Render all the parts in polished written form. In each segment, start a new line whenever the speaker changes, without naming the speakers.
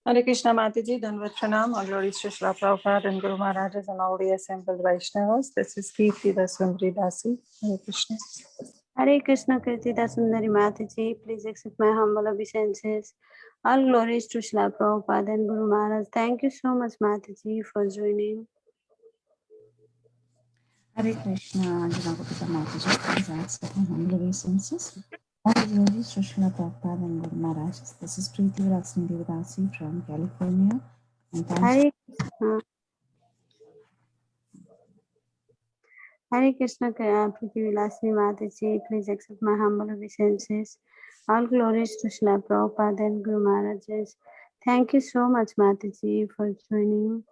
Hare Krishna Mataji, Danvat Pranam, all glories to Srila Prabhupada and Guru Maharajas and all the assembled Vaishnavas. This is Kirti Dasundari Dasi. Hare Krishna.
Hare Krishna Kirti Dasundari Mataji, please accept my humble obeisances. All glories to Srila Prabhupada and Guru Maharaj. Thank you so much Mataji for joining.
Hare Krishna, Anjana Mataji, please accept my humble obeisances. All glories to Srila Prabhupada and Guru Maharaj. This is Preeti Rasni Devadasi from California. And
Hare Krishna Preeti Vilasini Mataji, please accept my humble obeisances. All glories to Srila Prabhupada and Guru Maharaj. Thank you so much Mataji for joining.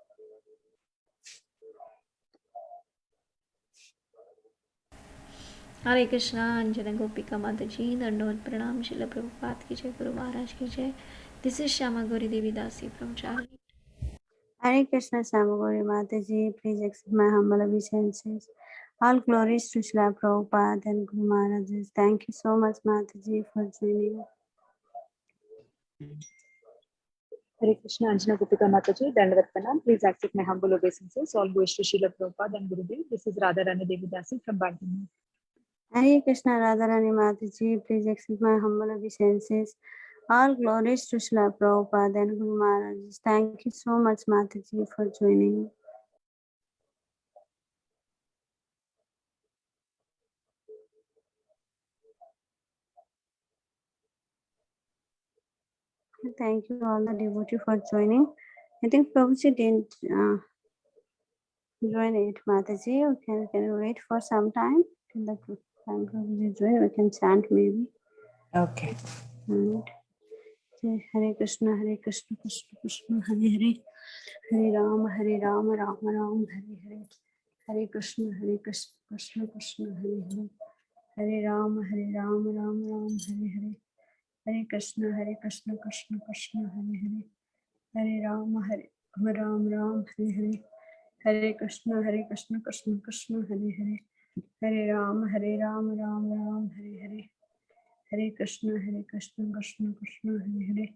हरे कृष्णा अंजना गोपिका माता जी दंडवत प्रणाम श्रील प्रभुपाद की जय गुरु महाराज की जय. This is Shyama Gauri देवी दासी from Charlie.
Hare Krishna Shama Gauri Mataji, please accept my humble obeisances. All glories to Srila Prabhupada and Guru Maharaj. Thank you so much Mataji for joining.
Hare Krishna Anjana Gopika Mataji, Dandavat Pranam. Please accept my humble obeisances. All glories to Srila Prabhupada and Gurudev. This is Radharani Devi Dasi from Bangalore.
Hare Krishna Radharani Mataji, please accept my humble obeisances. All glories to Srila Prabhupada and Guru Maharaj. Thank you so much Mataji for joining. Thank you all the devotees for joining. I think Prabhuji didn't join it, Mataji. Can you wait for some time till the time Prabhuji join? We can chant maybe.
okay.
And Hare Krishna Krishna Krishna Hare Hare, Hare Rama Rama Rama Hare Hare, Hare Krishna Krishna Krishna Hare Hare, Hare Rama Rama Rama Hare Hare, Hare Krishna Krishna Krishna Hare Hare, Hare Rama Rama Rama Hare Hare, Hare Krishna Krishna Krishna Hare Hare, Hare Rama Rama Rama Hare Hare, Hare Krishna Krishna Krishna Hare Hare, Hare Rama Rama Rama Hare Hare, Hare Krishna Krishna Krishna Hare Hare,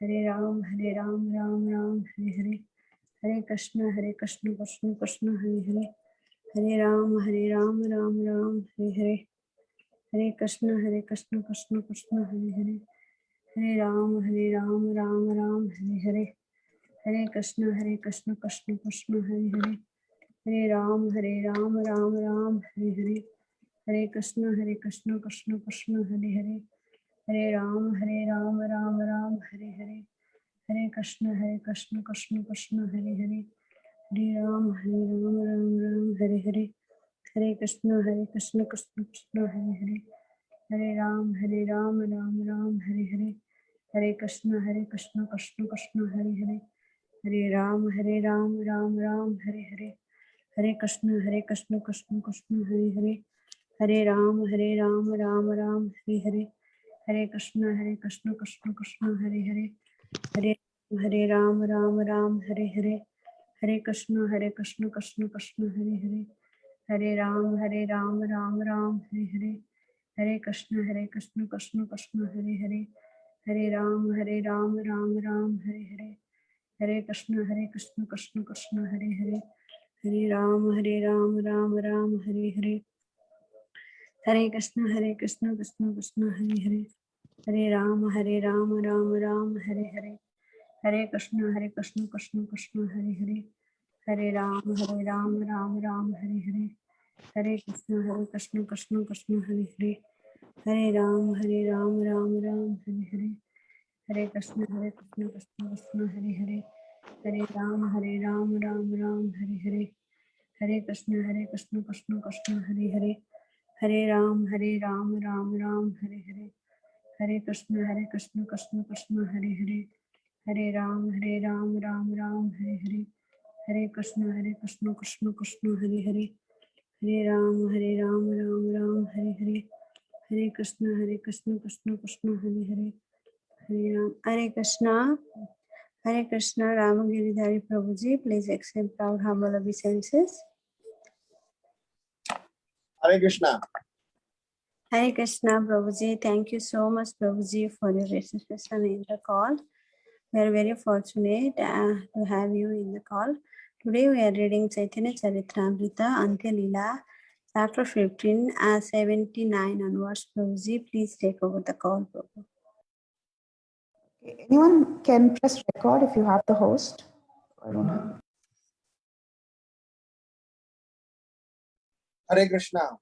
Hare Rama Rama Rama Hare Hare, Hare Krishna Krishna Krishna Hare Hare, Hare Rama Rama Rama Hare Hare, Hare Krishna Krishna Krishna Hare Hare, Hare Rama Rama Rama Hare Hare, Hare Krishna Krishna Krishna Hare Hare, Hare Rama Rama Rama Hare Hare, Hare Krishna Krishna Krishna Hare Hare, Hare Rama Rama Rama Hare Hare, Hare Krishna Krishna Krishna Hare Hare, Hare Rama Rama Rama Hare Hare, Hare Krishna Krishna Krishna Hare Hare, Hare Rama Rama Rama Hare Hare, Hare Krishna Krishna Krishna Hare Hare, Hare Rama Rama Rama Hare Hare, Hare Krishna Krishna Krishna Hare Hare, Hare Rama Rama Hare Hare, Hare Krishna Krishna Krishna Hare Hare, Hare Rama Rama Rama Hare Hare, Hare Krishna Krishna Krishna Hare Hare, Hare Rama Rama Rama Hare Hare, Hare Krishna Krishna Krishna Hare Hare, Hare Rama Rama Rama Hare Hare, Hare Krishna Krishna Krishna Hare Hare, Hare Rama Rama Rama Hare Hare, Hare Krishna Krishna Krishna Hare Hare, Hare Rama Rama Rama Hare Hare, Hare Krishna Krishna Krishna Hare Hare, Hare Rama Rama Rama Hare Hare, Hare Krishna Krishna Krishna Hare Hare, Hare Rama Rama Rama Hare Hare, Hare Krishna Krishna Krishna Hare Hare, Hare Rama Rama Rama Hare Hare, Hare Krishna Krishna Krishna Hare Hare, Hare Rama Rama Rama Hare Hare, Hare Krishna Krishna Krishna Hare Hare, Hare Rama Rama Rama Hare Hare, Hare Krishna Krishna Krishna Hare Hare, Hare Ram. Hare Krishna Ramgiridhari Prabhuji, please accept our humble obeisances.
Hare Krishna.
Hare Krishna Prabhuji, thank you so much Prabhuji for your registration in the call. We are very fortunate to have you in the call. Today we are reading Caitanya Caritamrta Antya lila, chapter 15, 79 onwards. Prabhuji, please take over the call, Prabhu.
Okay. Anyone can press record if you have the host. I don't have.
Hare Krishna.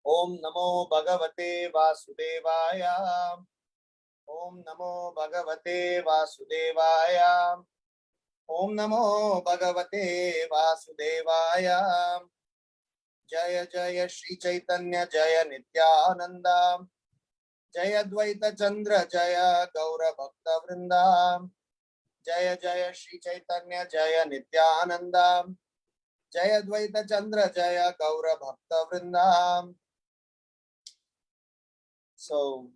Om Namo Bhagavate Vasudevaya. Om Namo Bhagavate Vasudevaya. Om Namo Bhagavate Vasudevaya. Jaya Jaya Shri Chaitanya Jaya Nityananda. Jaya Dvaita Chandra Jaya Gaura Bhakta Vrinda. Jaya Jaya Shri Chaitanya Jaya Nityananda. Jaya Dvaita Chandra Jaya Gaura Bhakta Vrinda. So,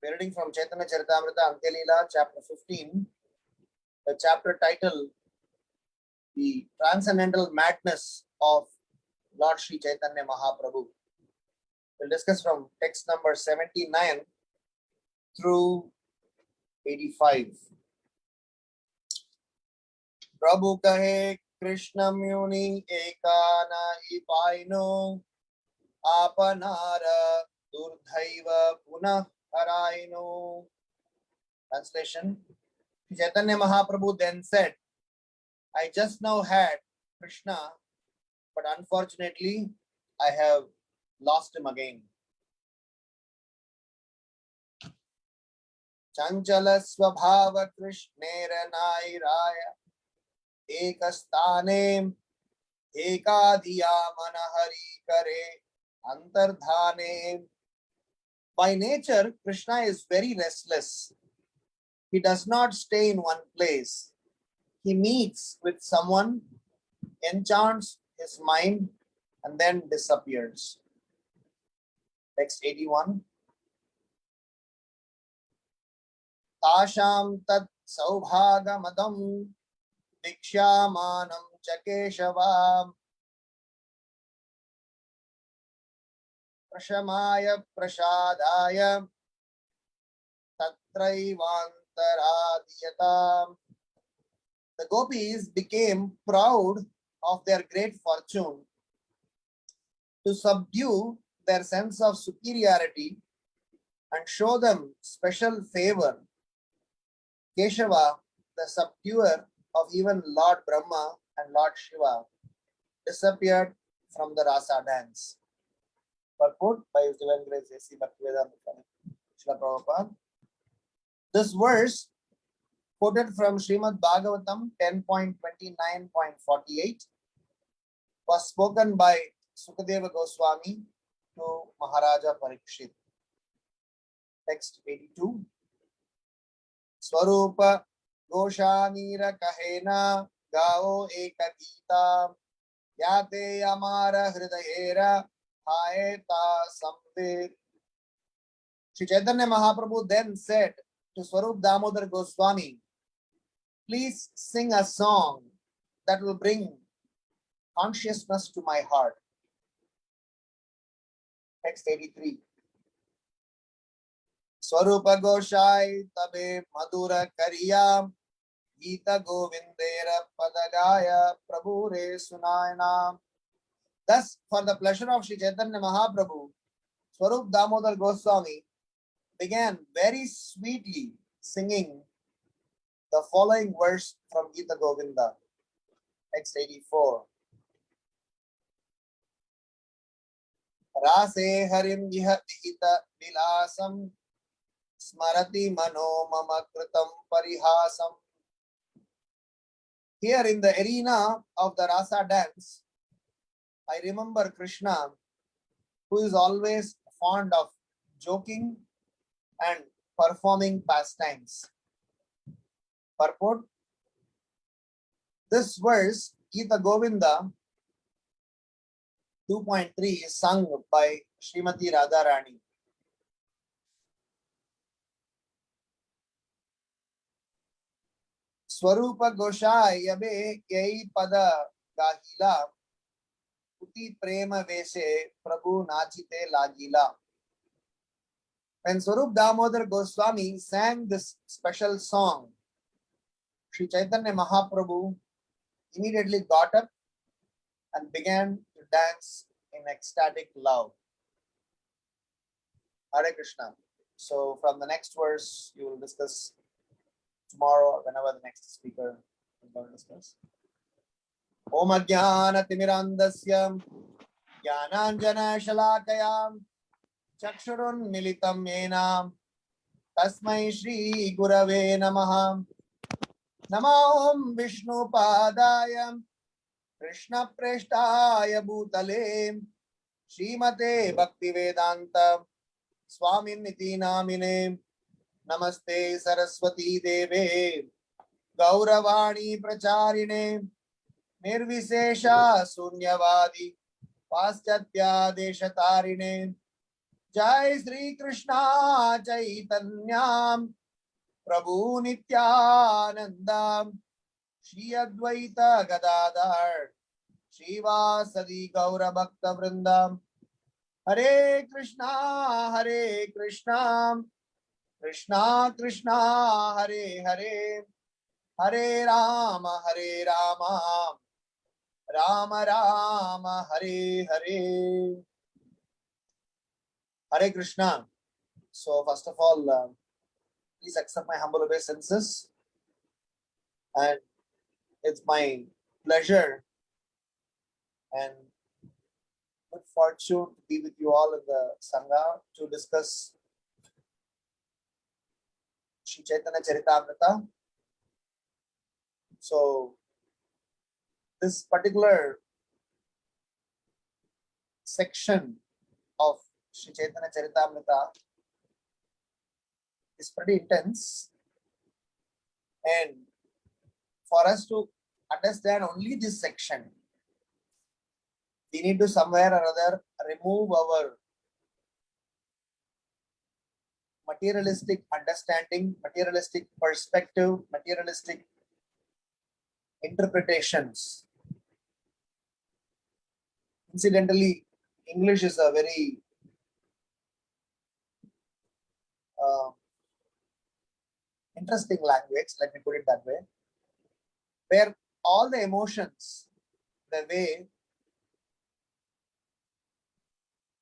we're reading from Caitanya Caritamrta Antya lila, chapter 15. The chapter title, The Transcendental Madness of Lord Sri Chaitanya Mahaprabhu. We'll discuss from text number 79 through 85. Prabhu kahe Krishna Muni ekana ipaino apanara durdhaiva punah haraino. Translation. Chaitanya Mahaprabhu then said, I just now had Krishna, but unfortunately I have lost him again. Chanchala Swabhava Krishnera Nairaya Ekastane Ekadiya Manahari Kare Antardhane. By nature, Krishna is very restless. He does not stay in one place. He meets with someone, enchants his mind, and then disappears. Text 81. Tasham tat saubhagamadam dikshamanam chakeshavam prashamaya prasadaya tatraivantaradhyatam. The gopis became proud of their great fortune. To subdue their sense of superiority and show them special favor, Keshava, the subduer of even Lord Brahma and Lord Shiva, disappeared from the Rasa dance. Purport by His Divine Grace A.C. Bhaktivedanta Srila Prabhupada. This verse, quoted from Srimad Bhagavatam 10.29.48, was spoken by Sukadeva Goswami to Maharaja Parikshit. Text 82. Swarupa Goshanira Kahena Gao Eka Gita Yate Amara Hridayera Haeta Samved. Sri Chaitanya Mahaprabhu then said to Swarup Damodar Goswami, please sing a song that will bring consciousness to my heart. Text 83. Swarupa Goshai Tabe Madura Kariyam Gita Govindera Padagaya Prabhure Sunayana. Thus, for the pleasure of Sri Chaitanya Mahaprabhu, Swarup Damodar Goswami began very sweetly singing the following verse from Gita Govinda. Text 84. Rase harim iha dihita vilasam smarati mano mama kritam parihasam. Here in the arena of the Rasa dance, I remember Krishna, who is always fond of joking and performing pastimes. Purport. This verse, Gita Govinda 2.3, is sung by Srimati Radharani. Swarupa Goshai Yabe Yai Pada Gahila Uti Prema Vese Prabhu Nachite Lagila. when Swarup Damodar Goswami sang this special song, Sri Chaitanya Mahaprabhu immediately got up and began to dance in ecstatic love. Hare Krishna. So from the next verse, you will discuss tomorrow or whenever the next speaker is going to discuss. Om Ajnana Timirandasya Jnananjana Shalakayam Chakshurun Militam Yenam Tasmai Shri Gurave Namaha. Namo Om Vishnu Padayam Krishna Preshtaya Bhutale Srimate Bhaktivedanta Swaminiti Namine Namaste Saraswati Deve Gauravani Pracharine Nirvisesha Sunyavadi Paschatya Deshatarine Jai Sri Krishna Chaitanyam Prabhu Nityanandam Shri Advaita Gadadhar Shivasadi Gaura Bhakta Vrindam Hare Krishna Krishna Krishna Hare Hare Hare Rama Rama Rama Hare Hare. Hare Krishna. So first of all, please accept my humble obeisances, and it's my pleasure and good fortune to be with you all in the Sangha to discuss Sri Caitanya Caritamrta. So this particular section of Sri Caitanya Caritamrta is pretty intense, and for us to understand only this section, we need to somewhere or other remove our materialistic understanding, materialistic perspective, materialistic interpretations. Incidentally, English is a very interesting language, let me put it that way, where all the emotions, the way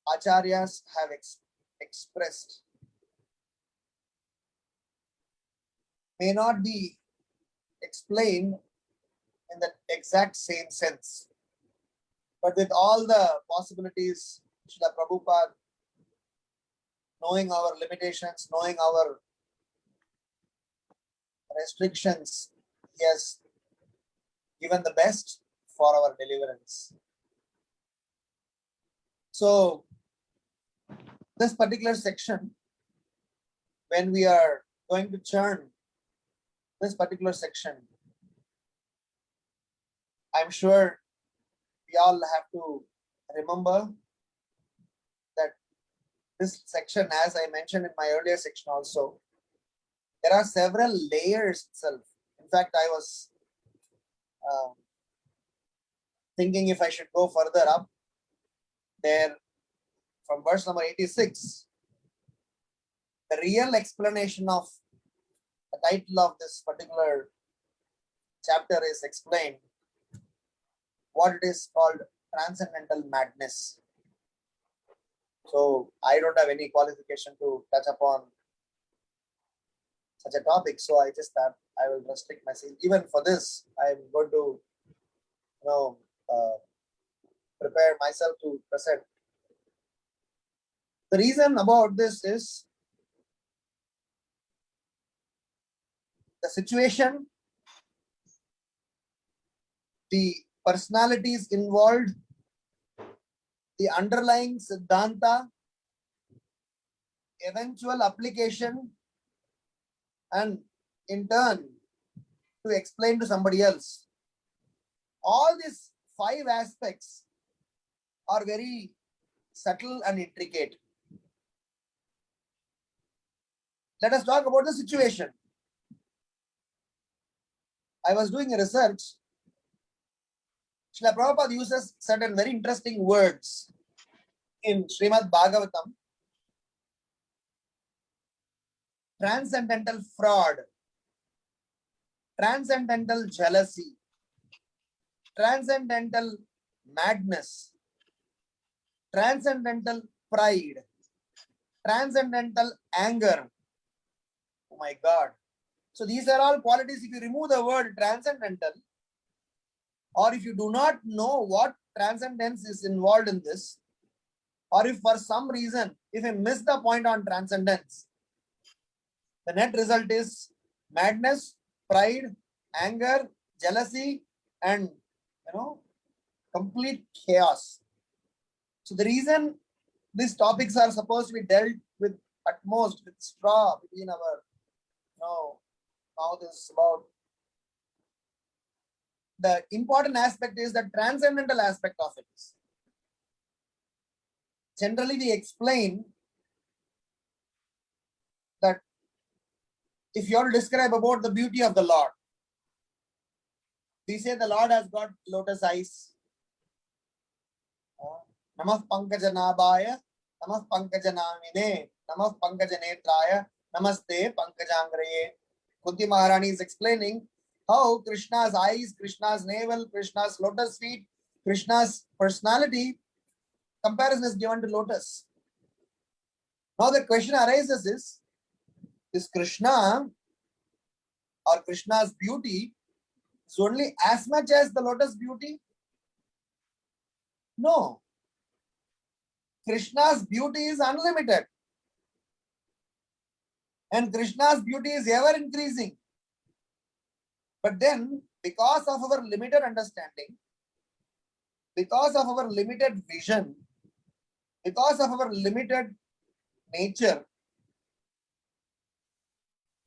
acharyas have expressed, may not be explained in the exact same sense, but with all the possibilities, Srila Prabhupada, knowing our limitations, knowing our restrictions, he has given the best for our deliverance. So this particular section, when we are going to churn this particular section, I'm sure we all have to remember that this section, as I mentioned in my earlier section also, there are several layers itself. In fact, I was thinking if I should go further up there from verse number 86, the real explanation of the title of this particular chapter is explained, what it is called transcendental madness. So I don't have any qualification to touch upon such a topic, so I just thought I will restrict myself. Even for this, I'm going to prepare myself to present. The reason about this is the situation, the personalities involved, the underlying siddhanta, eventual application, and in turn to explain to somebody else. All these 5 aspects are very subtle and intricate. Let us talk about the situation. I was doing a research. Srila Prabhupada uses certain very interesting words in Srimad Bhagavatam. transcendental fraud, transcendental jealousy, transcendental madness, transcendental pride, transcendental anger. Oh my God. So these are all qualities. If you remove the word transcendental, or if you do not know what transcendence is involved in this, or if for some reason, if you miss the point on transcendence, the net result is madness, pride, anger, jealousy, and complete chaos. So the reason these topics are supposed to be dealt with utmost with straw between our mouth is about the important aspect is the transcendental aspect of it. Generally, we explain that if you want to describe about the beauty of the Lord, we say the Lord has got lotus eyes. Namah Pankajanabhaya, Namah Pankajanamine, Namah Pankajanetraya, Namaste Pankajangraye. Kunti Maharani is explaining how Krishna's eyes, Krishna's navel, Krishna's lotus feet, Krishna's personality comparison is given to lotus. Now the question arises is Krishna or Krishna's beauty is only as much as the lotus beauty? No. Krishna's beauty is unlimited. And Krishna's beauty is ever increasing. But then, because of our limited understanding, because of our limited vision, because of our limited nature,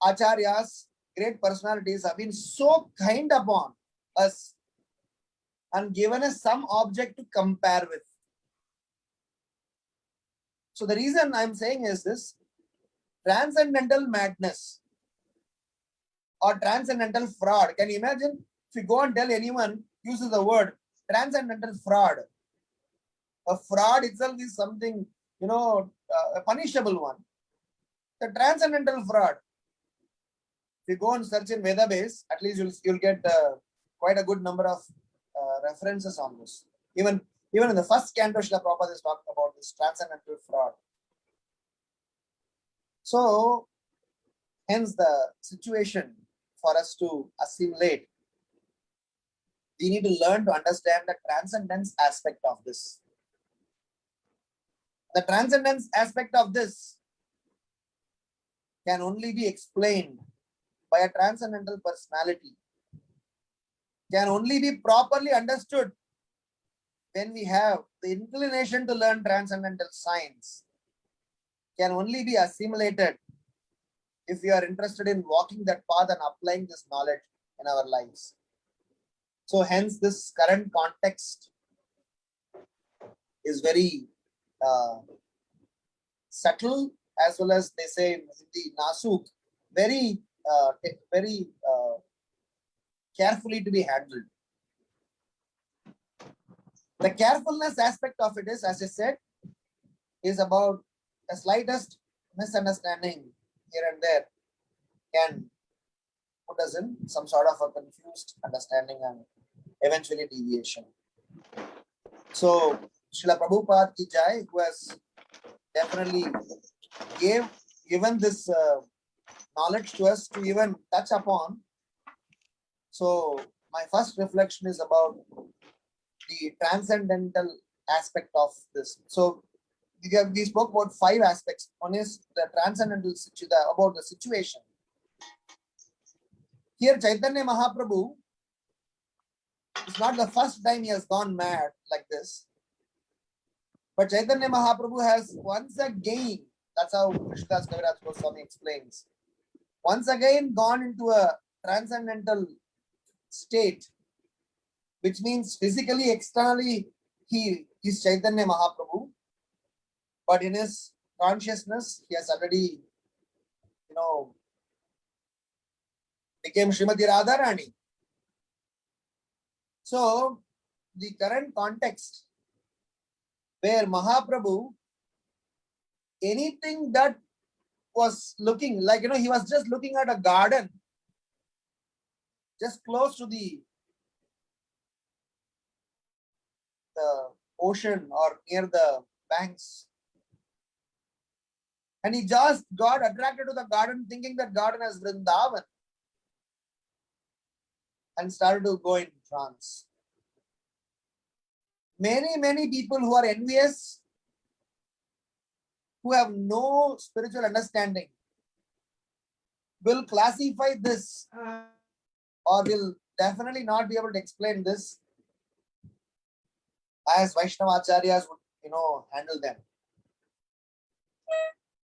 Acharyas, great personalities have been so kind upon us and given us some object to compare with. So the reason I'm saying is this, transcendental madness or transcendental fraud. Can you imagine if you go and tell anyone uses the word transcendental fraud? A fraud itself is something, a punishable one. The transcendental fraud. If you go and search in Vedabase, at least you'll get quite a good number of references on this. Even in the first canto, Srila Prabhupada is talking about this transcendental fraud. So, hence the situation for us to assimilate. We need to learn to understand the transcendence aspect of this. The transcendence aspect of this can only be explained by a transcendental personality, can only be properly understood when we have the inclination to learn transcendental science, can only be assimilated if we are interested in walking that path and applying this knowledge in our lives. So hence this current context is very subtle, as well as they say in the Nasuk, very carefully to be handled. The carefulness aspect of it is, as I said, is about the slightest misunderstanding here and there can put us in some sort of a confused understanding and eventually deviation. So Srila Prabhupada ki jai, who has definitely given this knowledge to us to even touch upon. So my first reflection is about the transcendental aspect of this. So we spoke about 5 aspects. One is the transcendental, about the situation. Here Chaitanya Mahaprabhu, it's not the first time he has gone mad like this. But Chaitanya Mahaprabhu has once again, that's how Krishnadas Kaviraj Goswami explains, once again gone into a transcendental state, which means physically, externally, he is Chaitanya Mahaprabhu, but in his consciousness, he has already, became Srimati Radharani. So, the current context where Mahaprabhu, anything that was looking like, he was just looking at a garden just close to the ocean or near the banks. And he just got attracted to the garden, thinking that garden as Vrindavan, and started to go in trance. Many people who are envious, who have no spiritual understanding, will classify this or will definitely not be able to explain this as Vaishnava Acharyas would, handle them.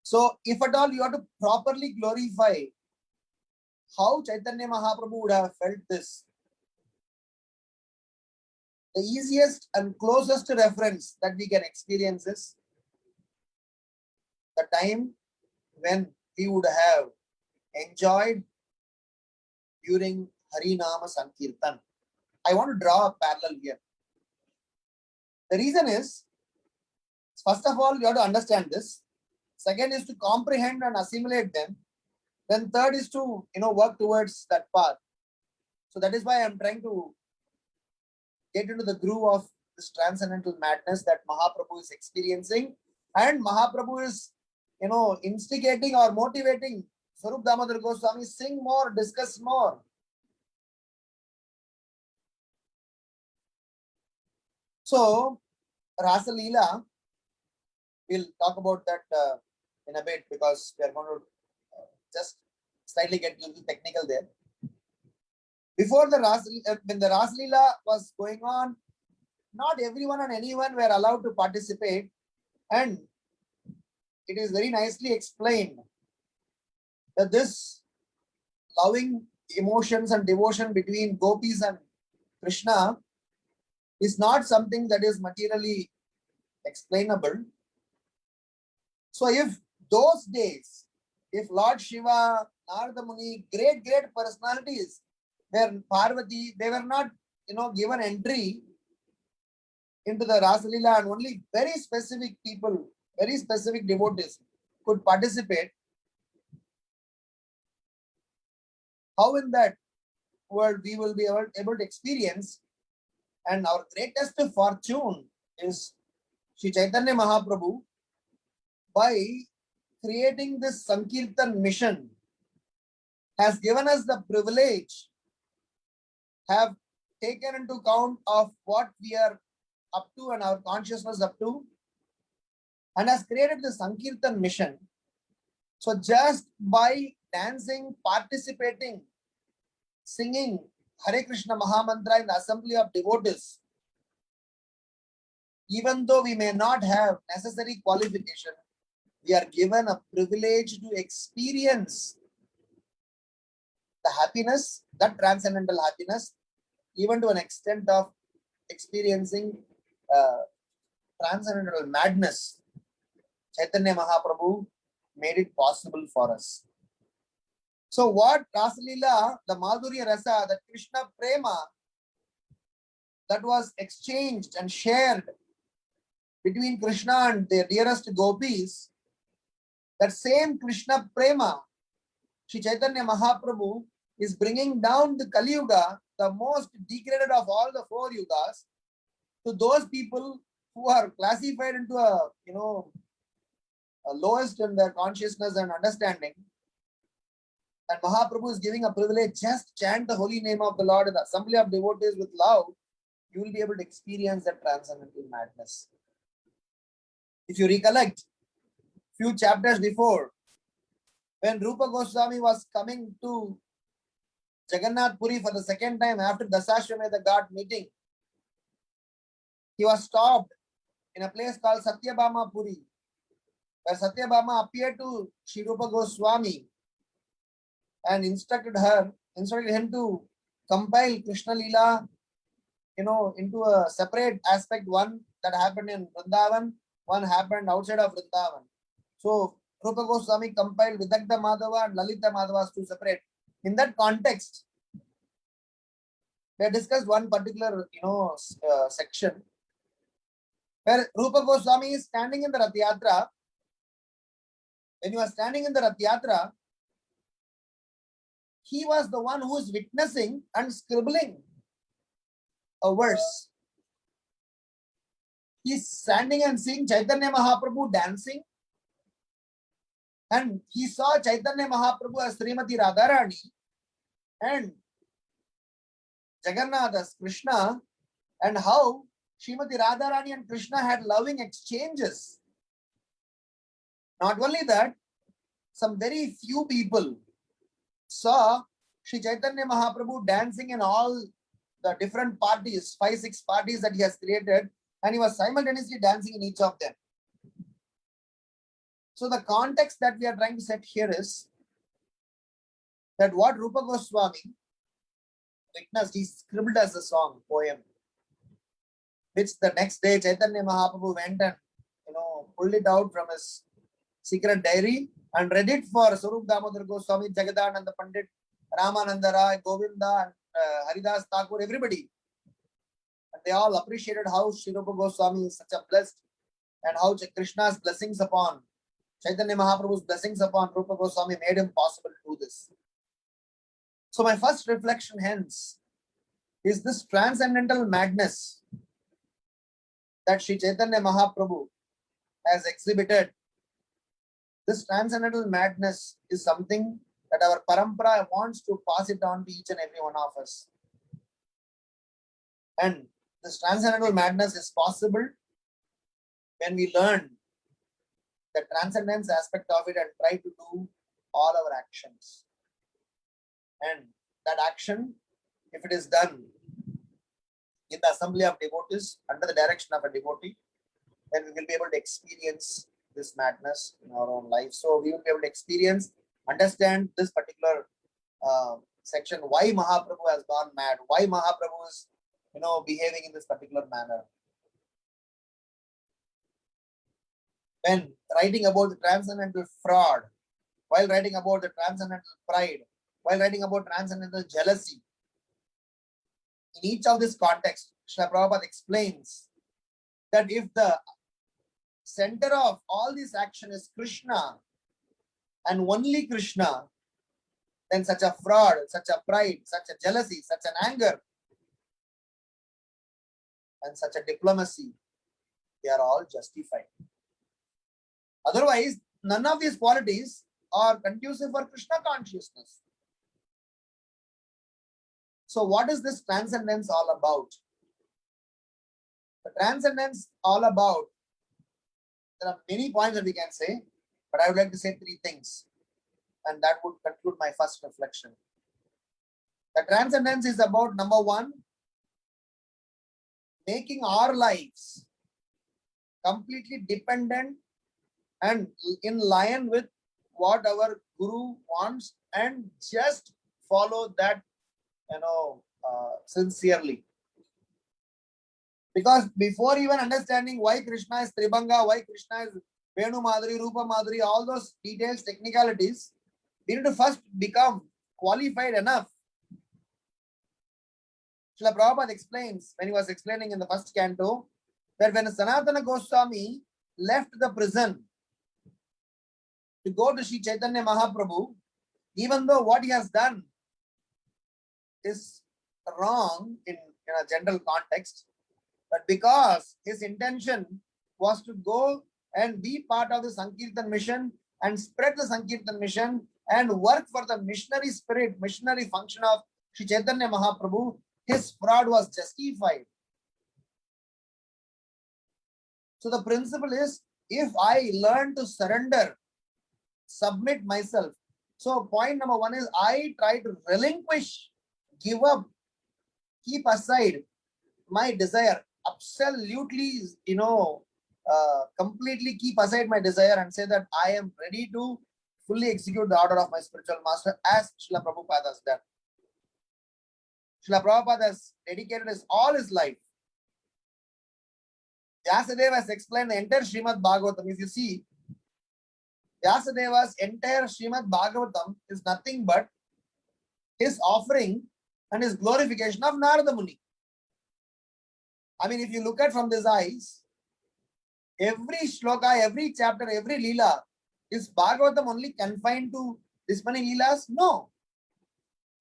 So if at all you have to properly glorify how Chaitanya Mahaprabhu would have felt this, the easiest and closest reference that we can experience is the time when he would have enjoyed during Harinama Sankirtan. I want to draw a parallel here. The reason is, first of all, you have to understand this. Second is to comprehend and assimilate them. Then third is to, work towards that path. So that is why I'm trying to get into the groove of this transcendental madness that Mahaprabhu is experiencing. And Mahaprabhu is, instigating or motivating Swarup Damodar Goswami, sing more, discuss more. So, Rasa Leela, we'll talk about that in a bit, because we are going to just slightly get a little technical there. Before the when the Rasa Leela was going on, not everyone and anyone were allowed to participate, and it is very nicely explained that this loving emotions and devotion between gopis and Krishna is not something that is materially explainable. So if those days, if Lord Shiva, Narada Muni, great personalities were Parvati, they were not, given entry into the Rasa Leela, and only very specific people, very specific devotees could participate, how in that world we will be able to experience? And our greatest fortune is Sri Chaitanya Mahaprabhu, by creating this Sankirtan mission, has given us the privilege, have taken into account of what we are up to and our consciousness up to, and has created the Sankirtan mission. So just by dancing, participating, singing Hare Krishna Mahamantra in the assembly of devotees, even though we may not have necessary qualification, we are given a privilege to experience the happiness, that transcendental happiness, even to an extent of experiencing transcendental madness. Chaitanya Mahaprabhu made it possible for us. So what Rasa Leela, the Madhurya Rasa, the Krishna Prema that was exchanged and shared between Krishna and their dearest gopis, that same Krishna Prema, Sri Chaitanya Mahaprabhu is bringing down the Kali Yuga, the most degraded of all the 4 yugas, to those people who are classified into a lowest in their consciousness and understanding. And Mahaprabhu is giving a privilege, just chant the holy name of the Lord in the assembly of devotees with love, you will be able to experience that transcendental madness. If you recollect, few chapters before, when Rupa Goswami was coming to Jagannath Puri for the second time after Dasashwamedha Ghat meeting, he was stopped in a place called Satyabhama Puri, where Satyabhama appeared to Sri Rupa Goswami and instructed him to compile Krishna Leela, into a separate aspect, one that happened in Vrindavan, one happened outside of Vrindavan. So Rupa Goswami compiled Vidagdha Madhava and Lalita Madhava as two separate. In that context, they discussed one particular, section where Rupa Goswami is standing in the Rath Yatra, when he was standing in the Rath Yatra, he was the one who is witnessing and scribbling a verse. He's standing and seeing Chaitanya Mahaprabhu dancing, and he saw Chaitanya Mahaprabhu as Srimati Radharani and Jagannath as Krishna, and how Srimati Radharani and Krishna had loving exchanges. Not only that, some very few people saw Sri Chaitanya Mahaprabhu dancing in all the different parties, 5-6 parties that he has created, and he was simultaneously dancing in each of them. So the context that we are trying to set here is that what Rupa Goswami witnessed, he scribbled as a song, poem, which the next day Chaitanya Mahaprabhu went and pulled it out from his secret diary and read it for Swarup Damodar Goswami, Jagadananda Pandit, Ramananda Rai, Govinda, and Haridas Thakur, everybody. And they all appreciated how Sri Rupa Goswami is such a blessed, and how Krishna's blessings upon, Chaitanya Mahaprabhu's blessings upon Rupa Goswami made him possible to do this. So my first reflection hence is this transcendental madness that Sri Chaitanya Mahaprabhu has exhibited. This transcendental madness is something that our parampara wants to pass it on to each and every one of us. And this transcendental madness is possible when we learn the transcendence aspect of it and try to do all our actions. And that action, if it is done in the assembly of devotees, under the direction of a devotee, then we will be able to experience this madness in our own life. So we will be able to experience, understand this particular section, why Mahaprabhu has gone mad, why Mahaprabhu is behaving in this particular manner. When writing about the transcendental fraud, while writing about the transcendental pride, while writing about transcendental jealousy, in each of this context, Srila Prabhupada explains that if the center of all this action is Krishna and only Krishna, then such a fraud, such a pride, such a jealousy, such an anger, and such a diplomacy, they are all justified. Otherwise, none of these qualities are conducive for Krishna consciousness. So what is this transcendence all about? The transcendence all about, there are many points that we can say, but I would like to say 3 things, and that would conclude my first reflection. The transcendence is about, number 1, making our lives completely dependent and in line with what our Guru wants, and just follow that sincerely. Because before even understanding why Krishna is Tribhanga, why Krishna is Venu Madhuri, Rupa Madhuri, all those details, technicalities, we need to first become qualified enough. Srila Prabhupada explains, when he was explaining in the first canto, that when Sanatana Goswami left the prison to go to Sri Chaitanya Mahaprabhu, even though what he has done is wrong in a general context, but because his intention was to go and be part of the Sankirtan mission and spread the Sankirtan mission and work for the missionary spirit, missionary function of Sri Chaitanya Mahaprabhu, his fraud was justified. So the principle is, if I learn to surrender, submit myself. So point number 1 is, I try to relinquish, give up, keep aside my desire, absolutely, completely keep aside my desire and say that I am ready to fully execute the order of my spiritual master, as Srila Prabhupada has done. Srila Prabhupada has dedicated all his life. Vyasadeva has explained the entire Srimad Bhagavatam. If you see, Vyasadeva's entire Srimad Bhagavatam is nothing but his offering and his glorification of Narada Muni. I mean, if you look at from these eyes, every shloka, every chapter, every lila Is Bhagavatam only confined to this many leelas? No.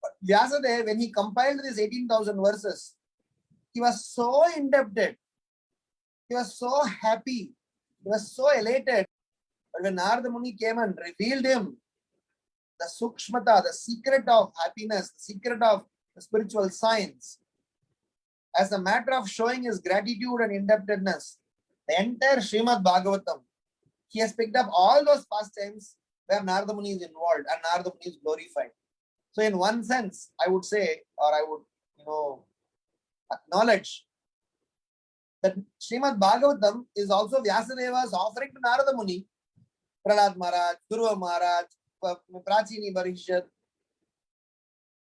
But Vyasadeva, when he compiled these 18,000 verses, he was so indebted. He was so happy. He was so elated. But when Narada Muni came and revealed him the sukshmata, the secret of happiness, the secret of the spiritual science, as a matter of showing his gratitude and indebtedness, the entire Srimad Bhagavatam, he has picked up all those pastimes where Narada Muni is involved and Narada Muni is glorified. So in one sense, I would say, or I would, acknowledge that Srimad Bhagavatam is also Vyasadeva's offering to Narada Muni, Prahlad Maharaj, Dhruva Maharaj, Prachini Barishad.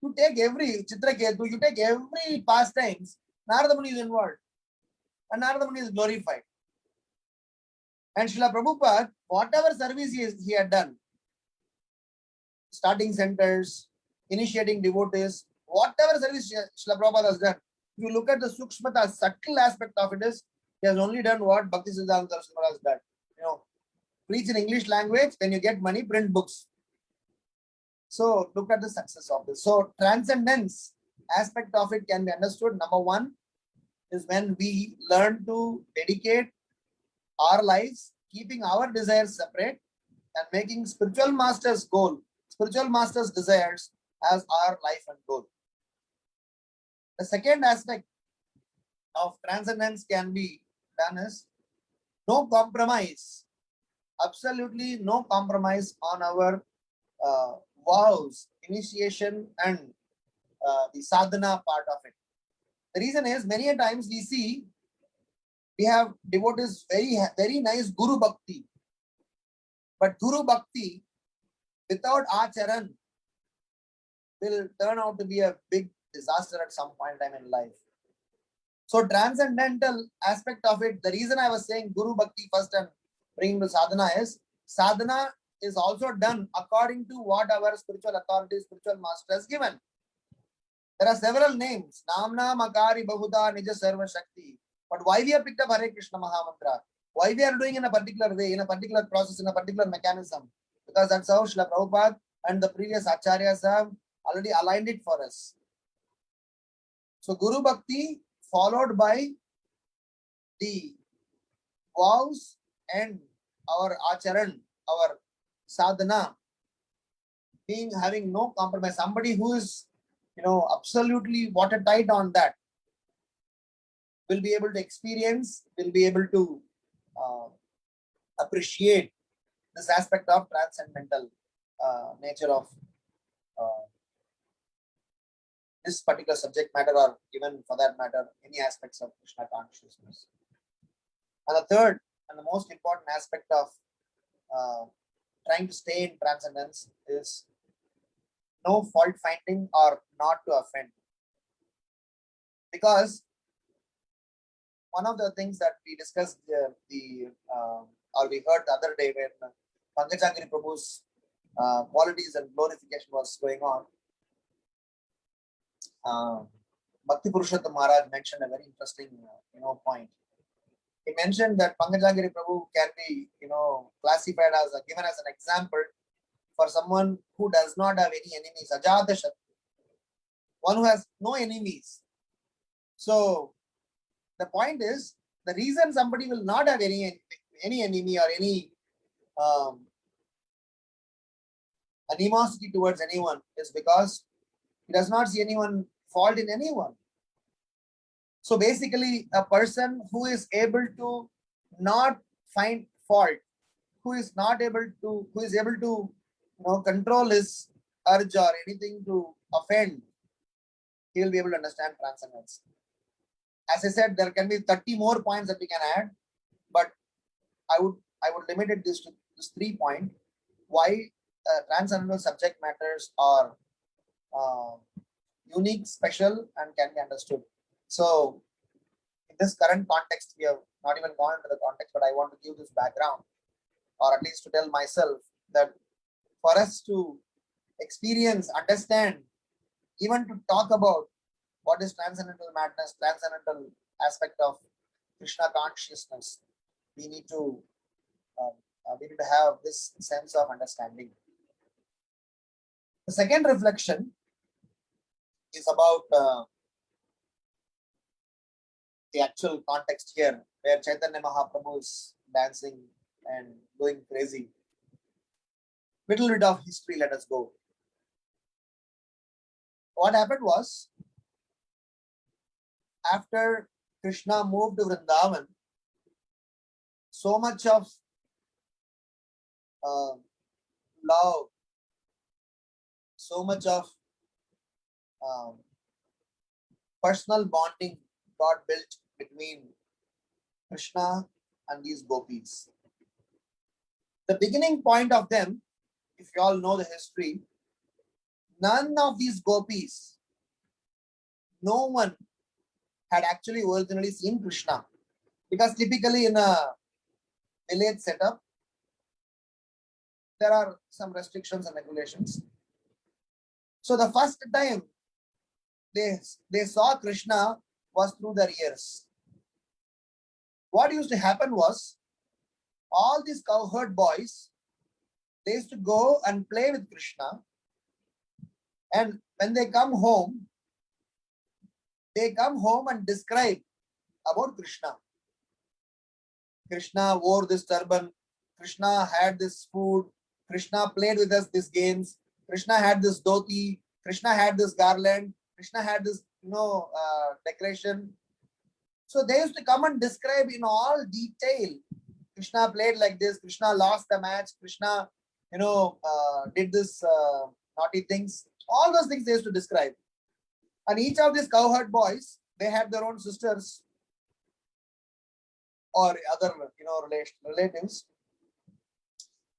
You take every Chitraketu, you take every pastimes, Narada Muni is involved and Narada Muni is glorified. And Srila Prabhupada, whatever service he had done, starting centers, initiating devotees, whatever service Srila Prabhupada has done, if you look at the sukshmata, subtle aspect of it is, he has only done what Bhakti Siddhanta Saraswati has done. Preach in English language, when you get money, print books. So look at the success of this. So transcendence aspect of it can be understood. Number one is when we learn to dedicate our lives, keeping our desires separate and making spiritual master's goal, spiritual master's desires as our life and goal. The second aspect of transcendence can be done is no compromise, absolutely no compromise on our vows, initiation and the sadhana part of it. The reason is many a times we see we have devotees very nice Guru Bhakti, but Guru Bhakti without Acharan will turn out to be a big disaster at some point in time in life. So transcendental aspect of it, the reason I was saying Guru Bhakti first and bringing to sadhana is also done according to what our spiritual authority, spiritual master has given. There are several names, Namna, Makari, Bahuda, Nija, Sarva, Shakti. But why we have picked up Hare Krishna Mahamantra? Why we are doing in a particular way, in a particular process, in a particular mechanism? Because that's how Srila Prabhupada and the previous Acharyas have already aligned it for us. So Guru Bhakti followed by the vows and our Acharan, our sadhana, having no compromise. Somebody who is, absolutely watertight on that will be able to experience, will be able to appreciate this aspect of transcendental nature of this particular subject matter, or even for that matter, any aspects of Krishna consciousness. And the third and the most important aspect of trying to stay in transcendence is no fault finding or not to offend. Because one of the things that we discussed or we heard the other day when Caitanya Caritamrta Prabhu's qualities and glorification was going on, Bhakti Purushottam Maharaj mentioned a very interesting point. He mentioned that Caitanya Caritamrta Prabhu can be classified as given as an example for someone who does not have any enemies, Ajata Shatru, one who has no enemies. So the point is, the reason somebody will not have any enemy or any animosity towards anyone is because he does not see anyone fault in anyone. So basically, a person who is able to not find fault, who is able to control his urge or anything to offend, he will be able to understand transcendence. As I said, there can be 30 more points that we can add, but I would limit it this to this 3 points. Why transcendental subject matters are unique, special, and can be understood. So in this current context, we have not even gone into the context, but I want to give this background, or at least to tell myself that for us to experience, understand, even to talk about what is transcendental madness, transcendental aspect of Krishna consciousness, we need to we need to have this sense of understanding. The second reflection is about the actual context here, where Chaitanya Mahaprabhu is dancing and going crazy. Little bit of history, let us go. What happened was, after Krishna moved to Vrindavan, so much of love, so much of personal bonding got built between Krishna and these gopis. The beginning point of them, if you all know the history, none of these gopis, no one had actually originally seen Krishna. Because typically in a village setup, there are some restrictions and regulations. So the first time they saw Krishna was through their ears. What used to happen was, all these cowherd boys, they used to go and play with Krishna, and when they come home and describe about Krishna. Krishna wore this turban, Krishna had this food, Krishna played with us these games, Krishna had this dhoti, Krishna had this garland, Krishna had this decoration. So they used to come and describe in all detail. Krishna played like this, Krishna lost the match, Krishna did this naughty things. All those things they used to describe. And each of these cowherd boys, they had their own sisters or other relatives.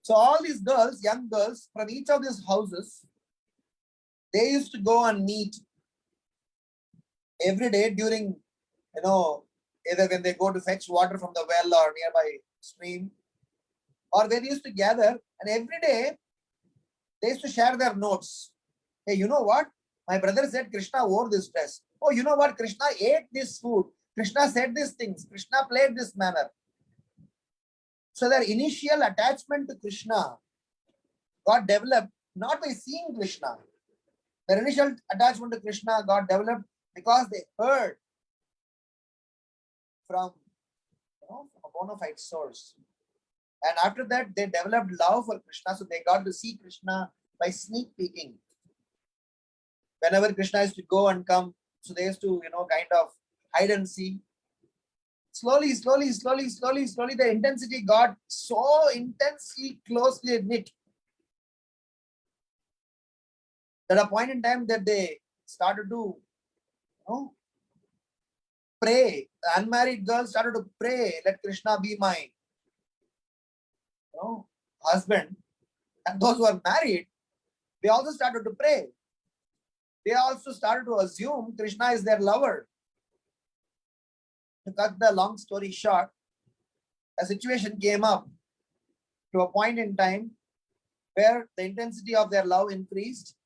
So all these girls, young girls from each of these houses, they used to go and meet every day during, either when they go to fetch water from the well or nearby stream, or they used to gather, and every day they used to share their notes. Hey, you know what? My brother said Krishna wore this dress. Oh, you know what? Krishna ate this food. Krishna said these things. Krishna played this manner. So their initial attachment to Krishna got developed not by seeing Krishna. Their initial attachment to Krishna got developed because they heard from a bona fide source. And after that, they developed love for Krishna. So they got to see Krishna by sneak peeking. Whenever Krishna used to go and come, so they used to, kind of hide and see. Slowly, the intensity got so intensely closely knit that a point in time that they started to, pray. The unmarried girls started to pray, let Krishna be my, husband. And those who are married, they also started to pray. They also started to assume Krishna is their lover. To cut the long story short, a situation came up to a point in time where the intensity of their love increased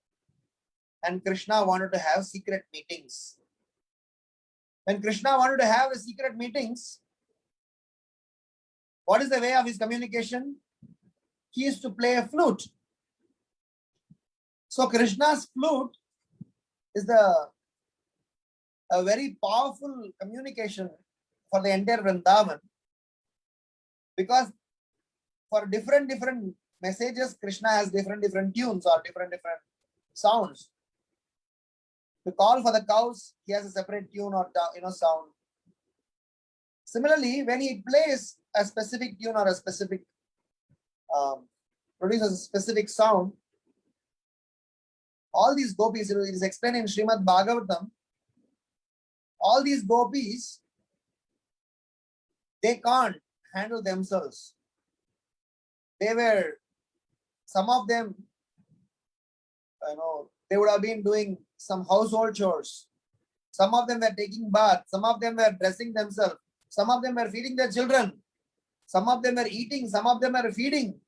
and Krishna wanted to have secret meetings. When Krishna wanted to have secret meetings, what is the way of his communication? He used to play a flute. So Krishna's flute is a very powerful communication for the entire Vrindavan, because for different messages, Krishna has different tunes or different sounds. To call for the cows, he has a separate tune or sound. Similarly, when he plays a specific tune or a specific produces a specific sound, all these gopis, it is explained in Srimad Bhagavatam, all these gopis, they can't handle themselves. Some of them, they would have been doing some household chores. Some of them were taking bath. Some of them were dressing themselves. Some of them were feeding their children. Some of them were eating. Some of them were feeding.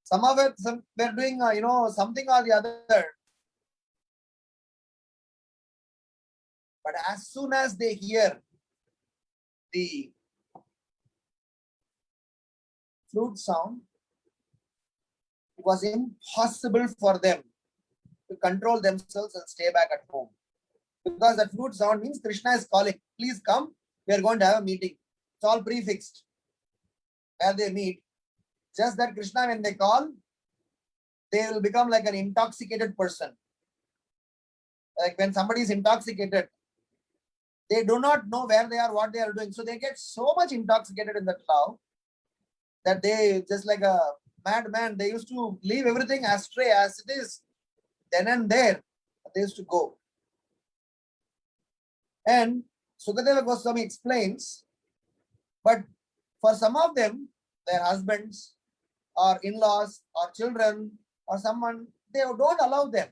Some were doing, something or the other. But as soon as they hear the flute sound, it was impossible for them to control themselves and stay back at home. Because that flute sound means Krishna is calling, please come, we are going to have a meeting. It's all prefixed where they meet. Just that Krishna, when they call, they will become like an intoxicated person. Like when somebody is intoxicated, they do not know where they are, what they are doing. So they get so much intoxicated in that love that they, just like a madman, they used to leave everything astray as it is. Then and there, they used to go. And Sukadeva Goswami explains, but for some of them, their husbands or in-laws or children or someone, they don't allow them.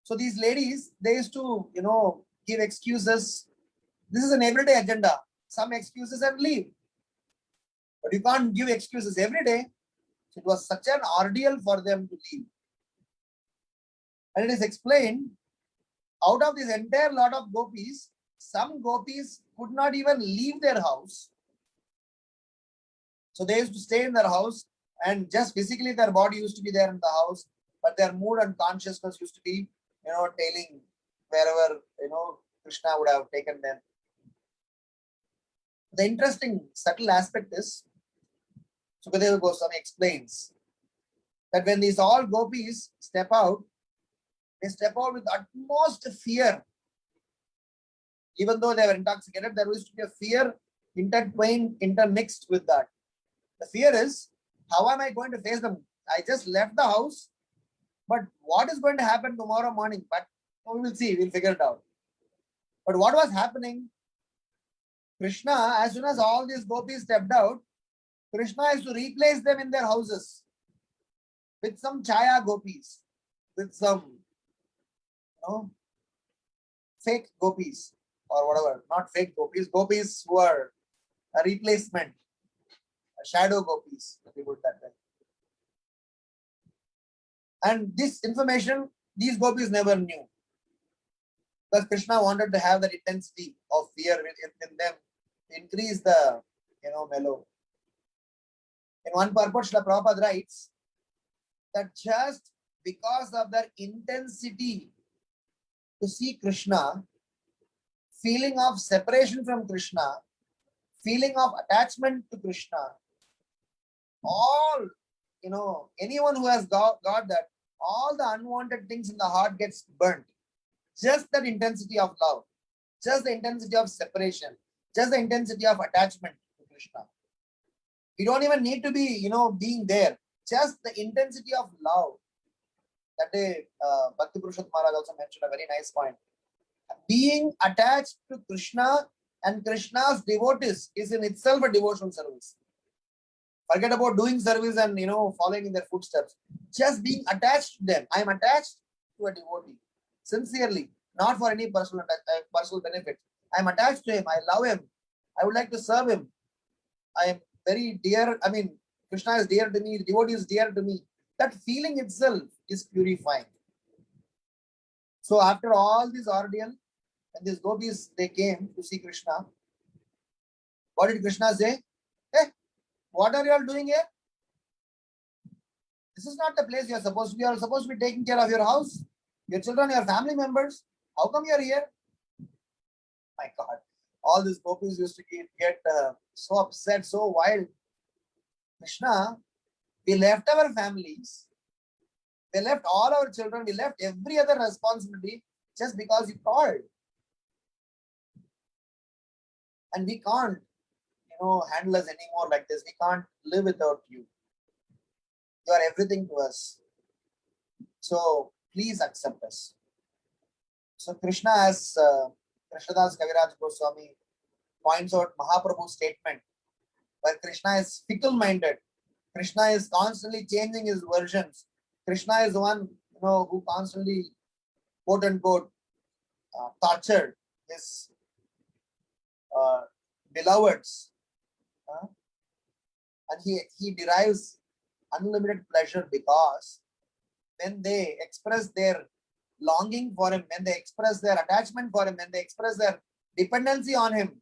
So these ladies, they used to, give excuses. This is an everyday agenda. Some excuses and leave. But you can't give excuses every day. So it was such an ordeal for them to leave. And it is explained, out of this entire lot of gopis, some gopis could not even leave their house. So they used to stay in their house, and just physically their body used to be there in the house, but their mood and consciousness used to be, tailing wherever, Krishna would have taken them. The interesting, subtle aspect is, Sukadeva Goswami explains that when these all gopis step out, they step out with utmost fear. Even though they were intoxicated, there used to be a fear intermixed with that. The fear is, how am I going to face them? I just left the house, but what is going to happen tomorrow morning? But we will see, we'll figure it out. But what was happening? Krishna, as soon as all these gopis stepped out, Krishna is to replace them in their houses with some chaya gopis, with some, fake gopis or whatever. Not fake gopis, gopis who are a replacement, shadow gopis, if you put that way. And this information, these gopis never knew. Because Krishna wanted to have that intensity of fear in them, to increase the, mellow. In one purport, Srila Prabhupada writes that just because of their intensity to see Krishna, feeling of separation from Krishna, feeling of attachment to Krishna, all, anyone who has got that, all the unwanted things in the heart gets burnt. Just that intensity of love, just the intensity of separation, just the intensity of attachment to Krishna. We don't even need to be, being there. Just the intensity of love. That day, Bhakti Purushottam Maharaj also mentioned a very nice point. Being attached to Krishna and Krishna's devotees is in itself a devotional service. Forget about doing service and, following in their footsteps. Just being attached to them. I am attached to a devotee. Sincerely, not for any personal benefit. I am attached to him. I love him. I would like to serve him. I am very dear. Krishna is dear to me. The devotee is dear to me. That feeling itself is purifying. So after all this ordeal, and these gopis, they came to see Krishna. What did Krishna say? Hey, what are you all doing here? This is not the place you are supposed to be. You are supposed to be taking care of your house, your children, your family members. How come you are here? My God, all these gopis used to get so upset, so wild. Krishna, we left our families, we left all our children, we left every other responsibility just because you called. And we can't, handle us anymore like this. We can't live without you. You are everything to us. So please accept us. So Krishna, as Krishnadas Kaviraj Goswami points out Mahaprabhu's statement, where Krishna is fickle-minded. Krishna is constantly changing his versions. Krishna is the one, who constantly, quote unquote, tortured his beloveds. And he derives unlimited pleasure because when they express their longing for him, when they express their attachment for him, when they express their dependency on him,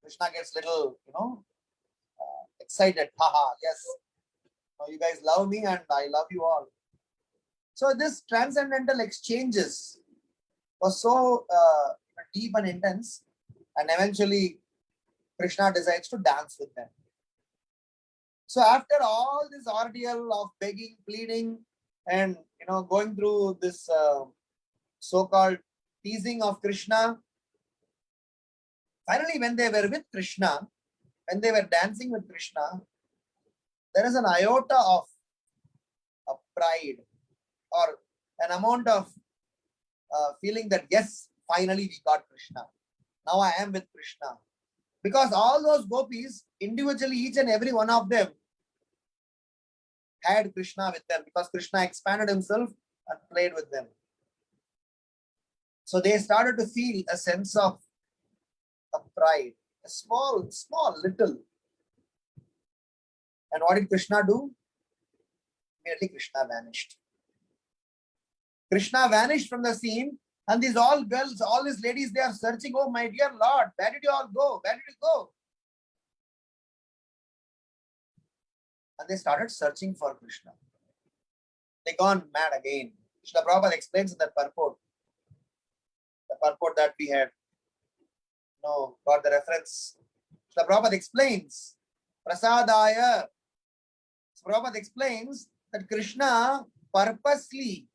Krishna gets little, excited. Haha, yes. Now you guys love me and I love you all. So this transcendental exchanges was so deep and intense, and eventually Krishna decides to dance with them. So after all this ordeal of begging, pleading, and going through this so-called teasing of Krishna, finally when they were with Krishna, when they were dancing with Krishna, there is an iota of pride or an amount of feeling that yes, finally we got Krishna. Now I am with Krishna. Because all those gopis, individually, each and every one of them had Krishna with them, because Krishna expanded himself and played with them. So they started to feel a sense of pride, a small, little. And what did Krishna do? Immediately Krishna vanished. Krishna vanished from the scene, and these all girls, all these ladies, they are searching, oh my dear Lord, where did you all go? Where did you go? And they started searching for Krishna. They gone mad again. Srila Prabhupada explains in that purport, the purport that we had got the reference. Srila Prabhupada explains, Prasadaya. Prabhupada explains that Krishna purposely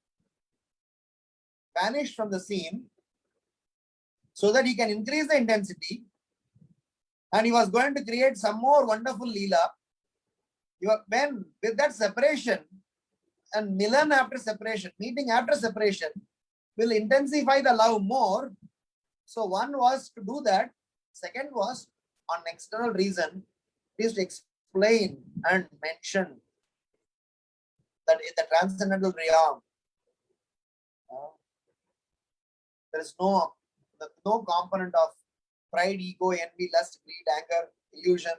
vanished from the scene so that he can increase the intensity, and he was going to create some more wonderful lila. When with that separation and milan after separation, meeting after separation, will intensify the love more. So one was to do that. Second was on external reason, is to explain and mention that in the transcendental realm, there is no component of pride, ego, envy, lust, greed, anger, illusion.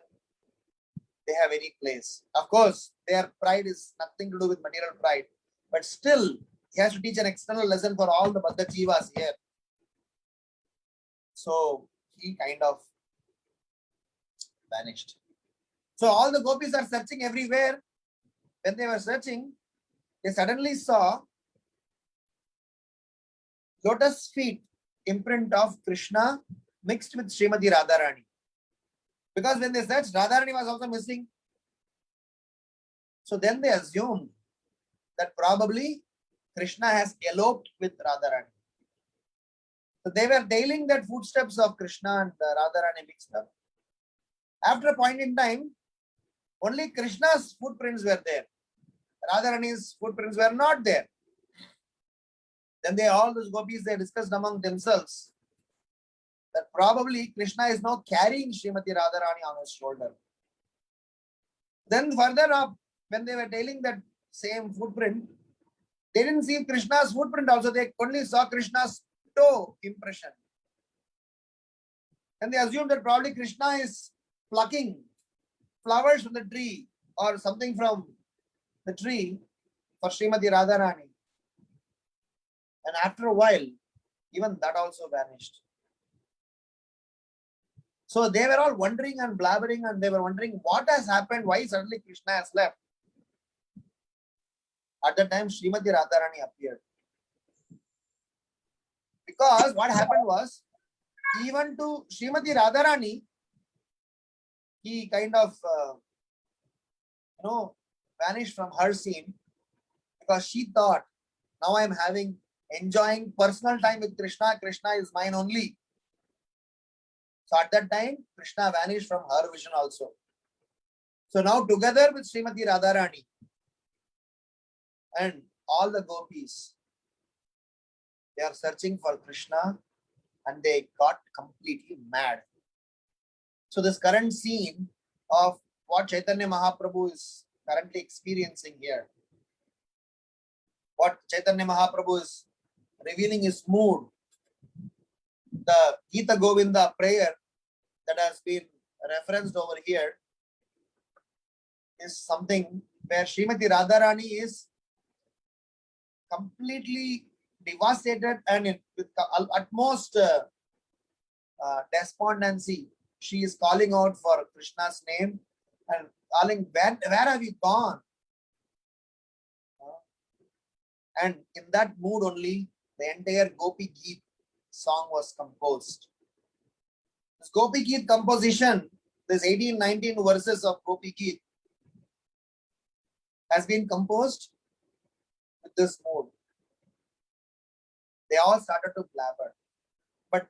They have any place. Of course, their pride is nothing to do with material pride, but still, he has to teach an external lesson for all the Baddha Jivas here. So he kind of vanished. So all the gopis are searching everywhere. When they were searching, they suddenly saw lotus feet imprint of Krishna mixed with Srimati Radharani. Because when they searched, Radharani was also missing. So then they assumed that probably Krishna has eloped with Radharani. So they were tailing that footsteps of Krishna and Radharani mixed up. After a point in time, only Krishna's footprints were there. Radharani's footprints were not there. Then all those gopis, they discussed among themselves that probably Krishna is now carrying Srimati Radharani on his shoulder. Then further up, when they were tailing that same footprint, they didn't see Krishna's footprint also. They only saw Krishna's toe impression. And they assumed that probably Krishna is plucking flowers from the tree or something from the tree for Srimati Radharani. And after a while, even that also vanished. So they were all wondering and blabbering, and they were wondering what has happened, why suddenly Krishna has left. At that time, Srimati Radharani appeared. Because what happened was, even to Srimati Radharani, he kind of, vanished from her scene, because she thought, now I am enjoying personal time with Krishna. Krishna is mine only. So at that time, Krishna vanished from her vision also. So now together with Srimati Radharani and all the gopis, they are searching for Krishna, and they got completely mad. So this current scene of what Caitanya Mahaprabhu is currently experiencing here, what Chaitanya Mahaprabhu is revealing his mood, the Gita Govinda prayer that has been referenced over here, is something where Srimati Radharani is completely devastated and with utmost despondency. She is calling out for Krishna's name, and calling, where have you gone? And in that mood only, the entire Gopi Geet song was composed. This Gopi Geet composition, this 18-19 verses of Gopi Geet, has been composed with this mood. They all started to blabber, but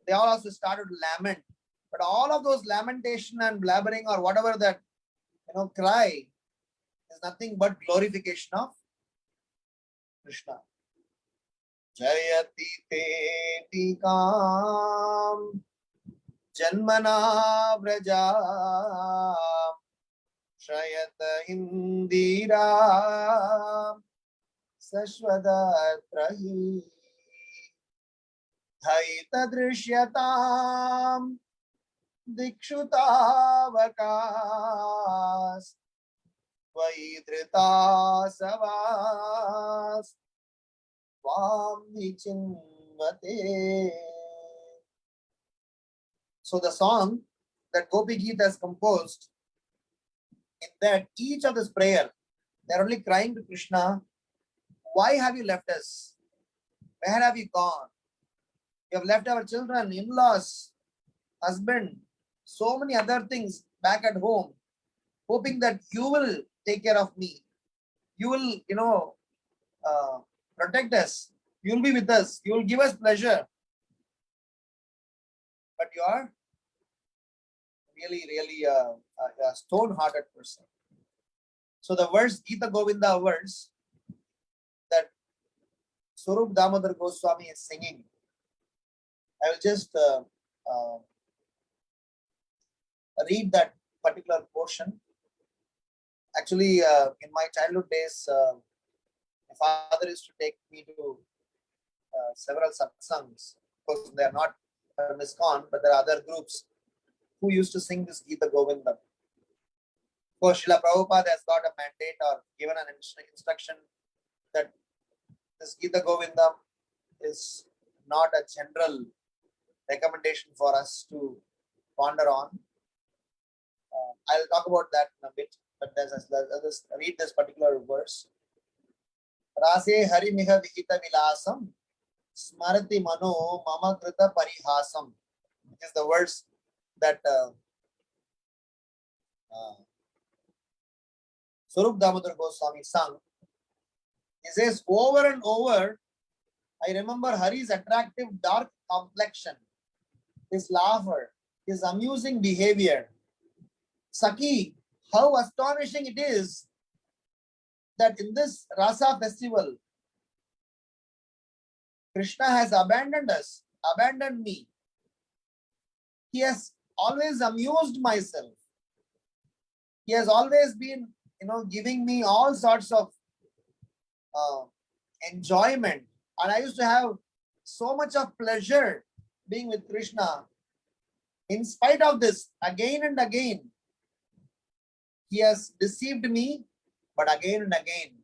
they all also started to lament. But all of those lamentation and blabbering or whatever that cry is nothing but glorification of Krishna. Jayati te tikam janmana vraja Shrayata indira sashvadatrahi Dhaita drishyatam dikshutavakas Vaidrita savas Vam vichinvate. So the song that Gopi Geet has composed, in that each of this prayer, they are only crying to Krishna, why have you left us? Where have you gone? You have left our children, in-laws, husband, so many other things back at home, hoping that you will take care of me. You will, protect us. You will be with us. You will give us pleasure. But you are really a stone-hearted person. So the verse, Gita Govinda verse, that Swarup Damodar Goswami is singing, I will just read that particular portion. Actually, in my childhood days, my father used to take me to several satsangs. Of course, they are not ISKCON, but there are other groups who used to sing this Gita Govinda. Of course, Srila Prabhupada has got a mandate or given an instruction that this Gita Govinda is not a general recommendation for us to ponder on. I'll talk about that in a bit, but I'll just read this particular verse. Rase Hari Miha Vihita Vilasam Smarati Mano Mama Krita Parihasam. Which is the verse that Swarup Damodar Goswami sung. He says, over and over, I remember Hari's attractive dark complexion, his laughter, his amusing behavior. Saki, how astonishing it is that in this Rasa festival, Krishna has abandoned us, abandoned me. He has always amused myself. He has always been, giving me all sorts of enjoyment. And I used to have so much of pleasure being with Krishna. In spite of this, again and again, he has deceived me, but again and again,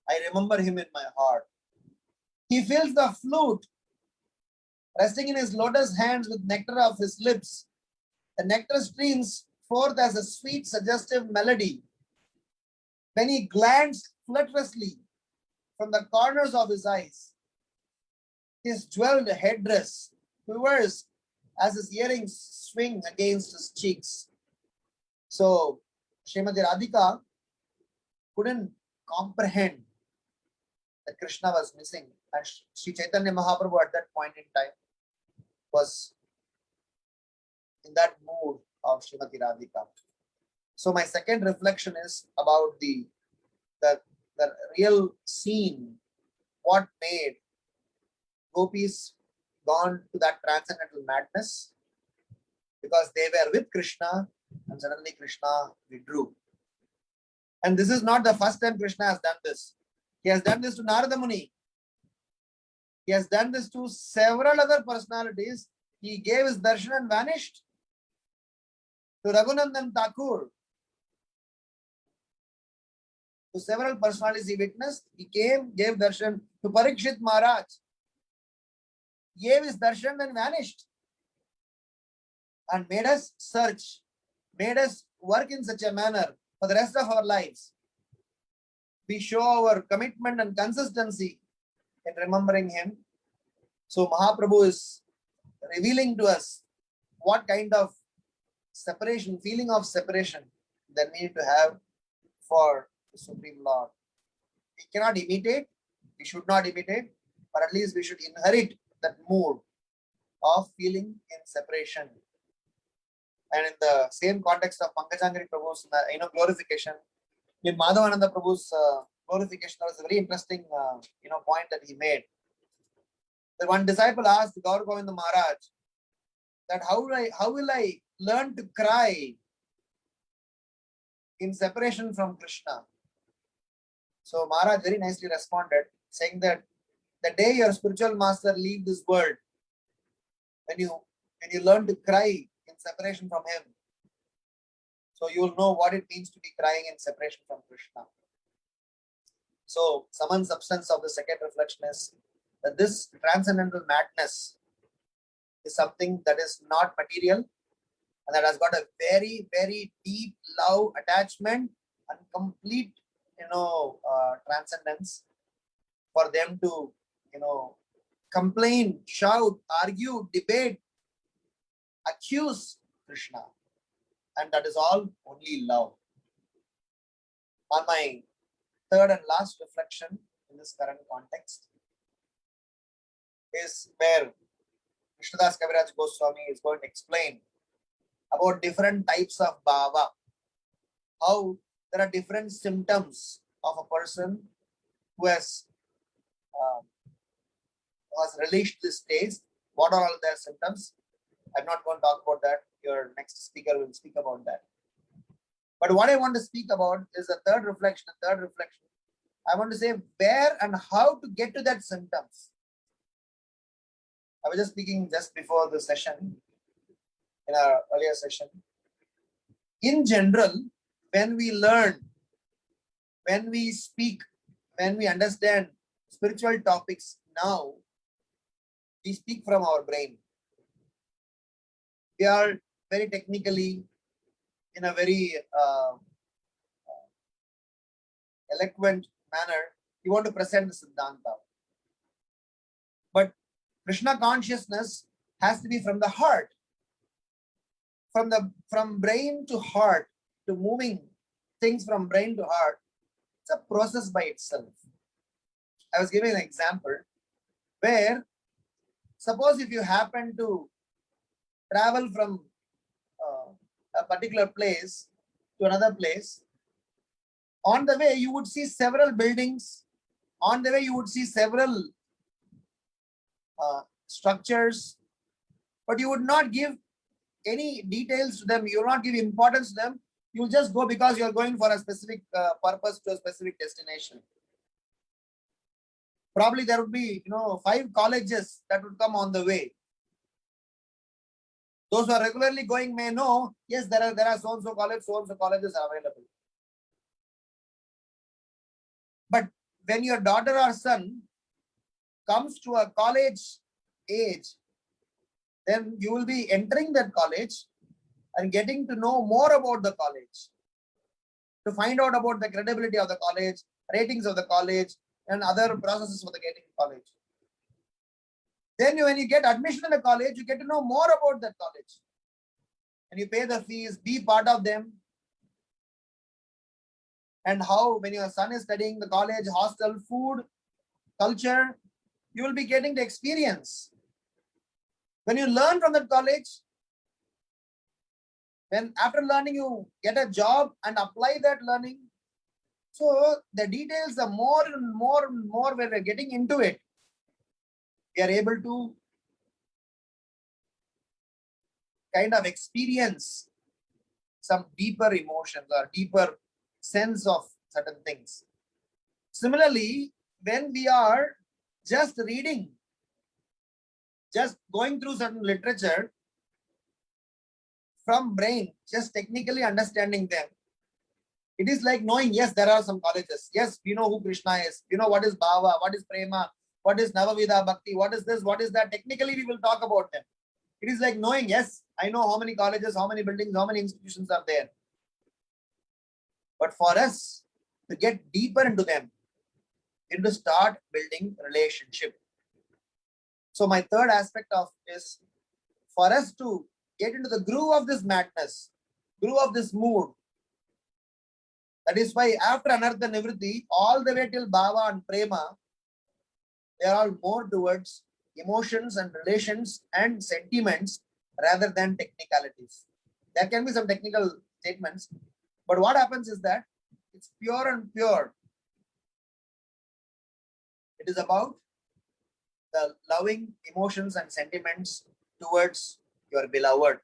I remember him in my heart. He fills the flute, resting in his lotus hands with nectar of his lips. The nectar streams forth as a sweet, suggestive melody. When he glanced flutterously from the corners of his eyes, his jeweled headdress quivers as his earrings swing against his cheeks. So, Srimati Radhika couldn't comprehend that Krishna was missing. And Sri Chaitanya Mahaprabhu at that point in time was in that mood of Srimati Radhika. So my second reflection is about the real scene, what made gopis gone to that transcendental madness, because they were with Krishna and suddenly Krishna withdrew. And this is not the first time Krishna has done this. He has done this to Narada Muni. He has done this to several other personalities. He gave his darshan and vanished. To Raghunandan Thakur, to several personalities he witnessed, he came, gave darshan. To Parikshit Maharaj, gave his darshan and vanished. And made us search, made us work in such a manner for the rest of our lives, we show our commitment and consistency in remembering him. So Mahaprabhu is revealing to us what kind of separation, feeling of separation that we need to have for the Supreme Lord. We cannot imitate, we should not imitate, but at least we should inherit that mood of feeling in separation. And in the same context of Pankajangiri Prabhu's glorification, in Madhavananda Prabhu's glorification, there was a very interesting point that he made. That one disciple asked Gaur Govinda Maharaj that how will I learn to cry in separation from Krishna? So Maharaj very nicely responded, saying that the day your spiritual master leaves this world, when you learn to cry in separation from him, so you will know what it means to be crying in separation from Krishna. So sum and substance of the second reflection is that this transcendental madness is something that is not material and that has got a very, very deep love, attachment, and complete transcendence for them to complain, shout, argue, debate, accuse Krishna, and that is all only love. On my third and last reflection in this current context is where Krishnadas Kaviraj Goswami is going to explain about different types of bhava, how there are different symptoms of a person who has released this taste. What are all their symptoms? I'm not going to talk about that. Your next speaker will speak about that. But what I want to speak about is the third reflection. I want to say where and how to get to that symptoms. I was just speaking just before the session, in our earlier session. In general, when we learn, when we speak, when we understand spiritual topics now, we speak from our brain. We are very technically, in a very eloquent manner, we want to present the Siddhanta. But Krishna consciousness has to be from the heart. From brain to heart, to moving things from brain to heart, it's a process by itself. I was giving an example where, suppose if you happen to travel from a particular place to another place, on the way you would see several buildings, on the way you would see several structures, but you would not give any details to them, you will not give importance to them, you will just go because you are going for a specific purpose to a specific destination. Probably there would be 5 colleges that would come on the way. Those who are regularly going may know, yes, there are so-and-so colleges are available. But when your daughter or son comes to a college age, then you will be entering that college and getting to know more about the college, to find out about the credibility of the college, ratings of the college, and other processes for the getting college. Then when you get admission in the college, you get to know more about that college. And you pay the fees, be part of them. And how, when your son is studying the college, hostel, food, culture, you will be getting the experience. When you learn from that college, when after learning you get a job and apply that learning, so the details are more and more and more when we're getting into it. We are able to kind of experience some deeper emotions or deeper sense of certain things. Similarly, when we are just reading, just going through certain literature from brain, just technically understanding them, it is like knowing, yes, there are some colleges. Yes, we know who Krishna is. We know what is Bhava, what is Prema, what is Navavida Bhakti, what is this, what is that. Technically, we will talk about them. It is like knowing, yes, I know how many colleges, how many buildings, how many institutions are there. But for us to get deeper into them, we need to start building relationship. So my third aspect of is for us to get into the groove of this madness, groove of this mood. That is why after Anartha Nivritti, all the way till Bhava and Prema, they are all more towards emotions and relations and sentiments rather than technicalities. There can be some technical statements, but what happens is that it's pure and pure. It is about the loving emotions and sentiments towards your beloved.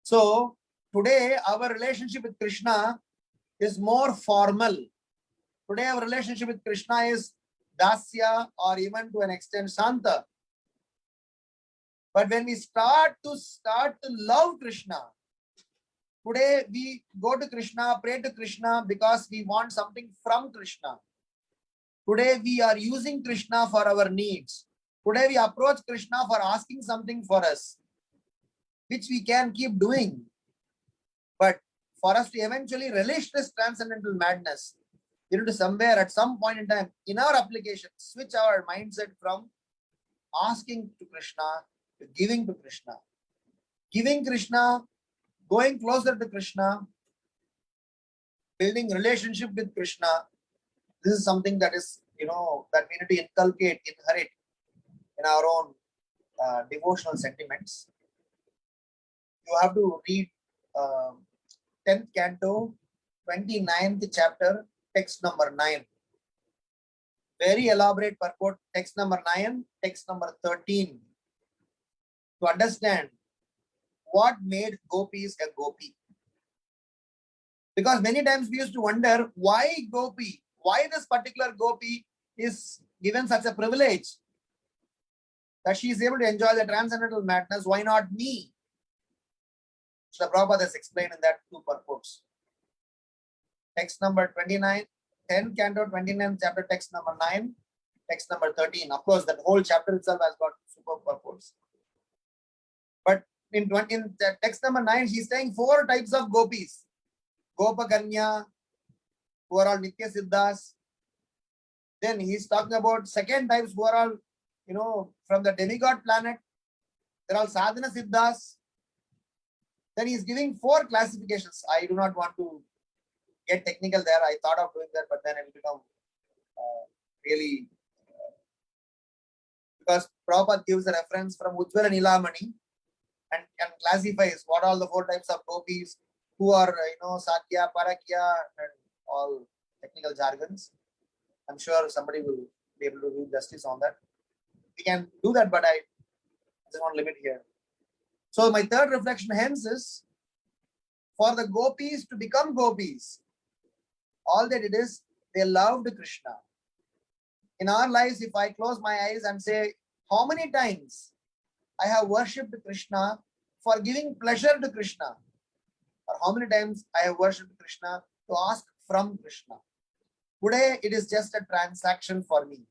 So today our relationship with Krishna is more formal. Today our relationship with Krishna is Dasya or even to an extent Santa. But when we start to love Krishna, today we go to Krishna, pray to Krishna because we want something from Krishna. Today we are using Krishna for our needs. Today we approach Krishna for asking something for us, which we can keep doing. But for us to eventually relish this transcendental madness, we need to somewhere at some point in time in our application switch our mindset from asking to Krishna to giving to Krishna. Giving Krishna, going closer to Krishna, building relationship with Krishna. This is something that is, that we need to inculcate, inherit in our own devotional sentiments. You have to read 10th canto, 29th chapter, text number 9. Very elaborate purport, text number 9, text number 13. To understand what made gopis a gopi. Because many times we used to wonder why gopi, why this particular gopi is given such a privilege that she is able to enjoy the transcendental madness. Why not me? Srila Prabhupada has explained in that two purports. Text number 29, 10 canto 29 chapter, text number 9, text number 13. Of course, that whole chapter itself has got super purports. But in text number 9, he's saying 4 types of gopis. Gopakanya, who are all Nitya Siddhas. Then he's talking about second types who are all, from the demigod planet. They're all Sadhana Siddhas. Then he's giving 4 classifications. I do not want to get technical there. I thought of doing that, but then it will become really... because Prabhupada gives a reference from Ujjvala Nilamani and classifies what all the 4 types of gopis who are, Sakya, Parakya, and all technical jargons. I'm sure somebody will be able to do justice on that. We can do that, but I just want to limit here. So my third reflection hence is, for the gopis to become gopis, all they did is they loved Krishna. In our lives, if I close my eyes and say, how many times I have worshipped Krishna for giving pleasure to Krishna, or how many times I have worshipped Krishna to ask from Krishna. Today, it is just a transaction for me.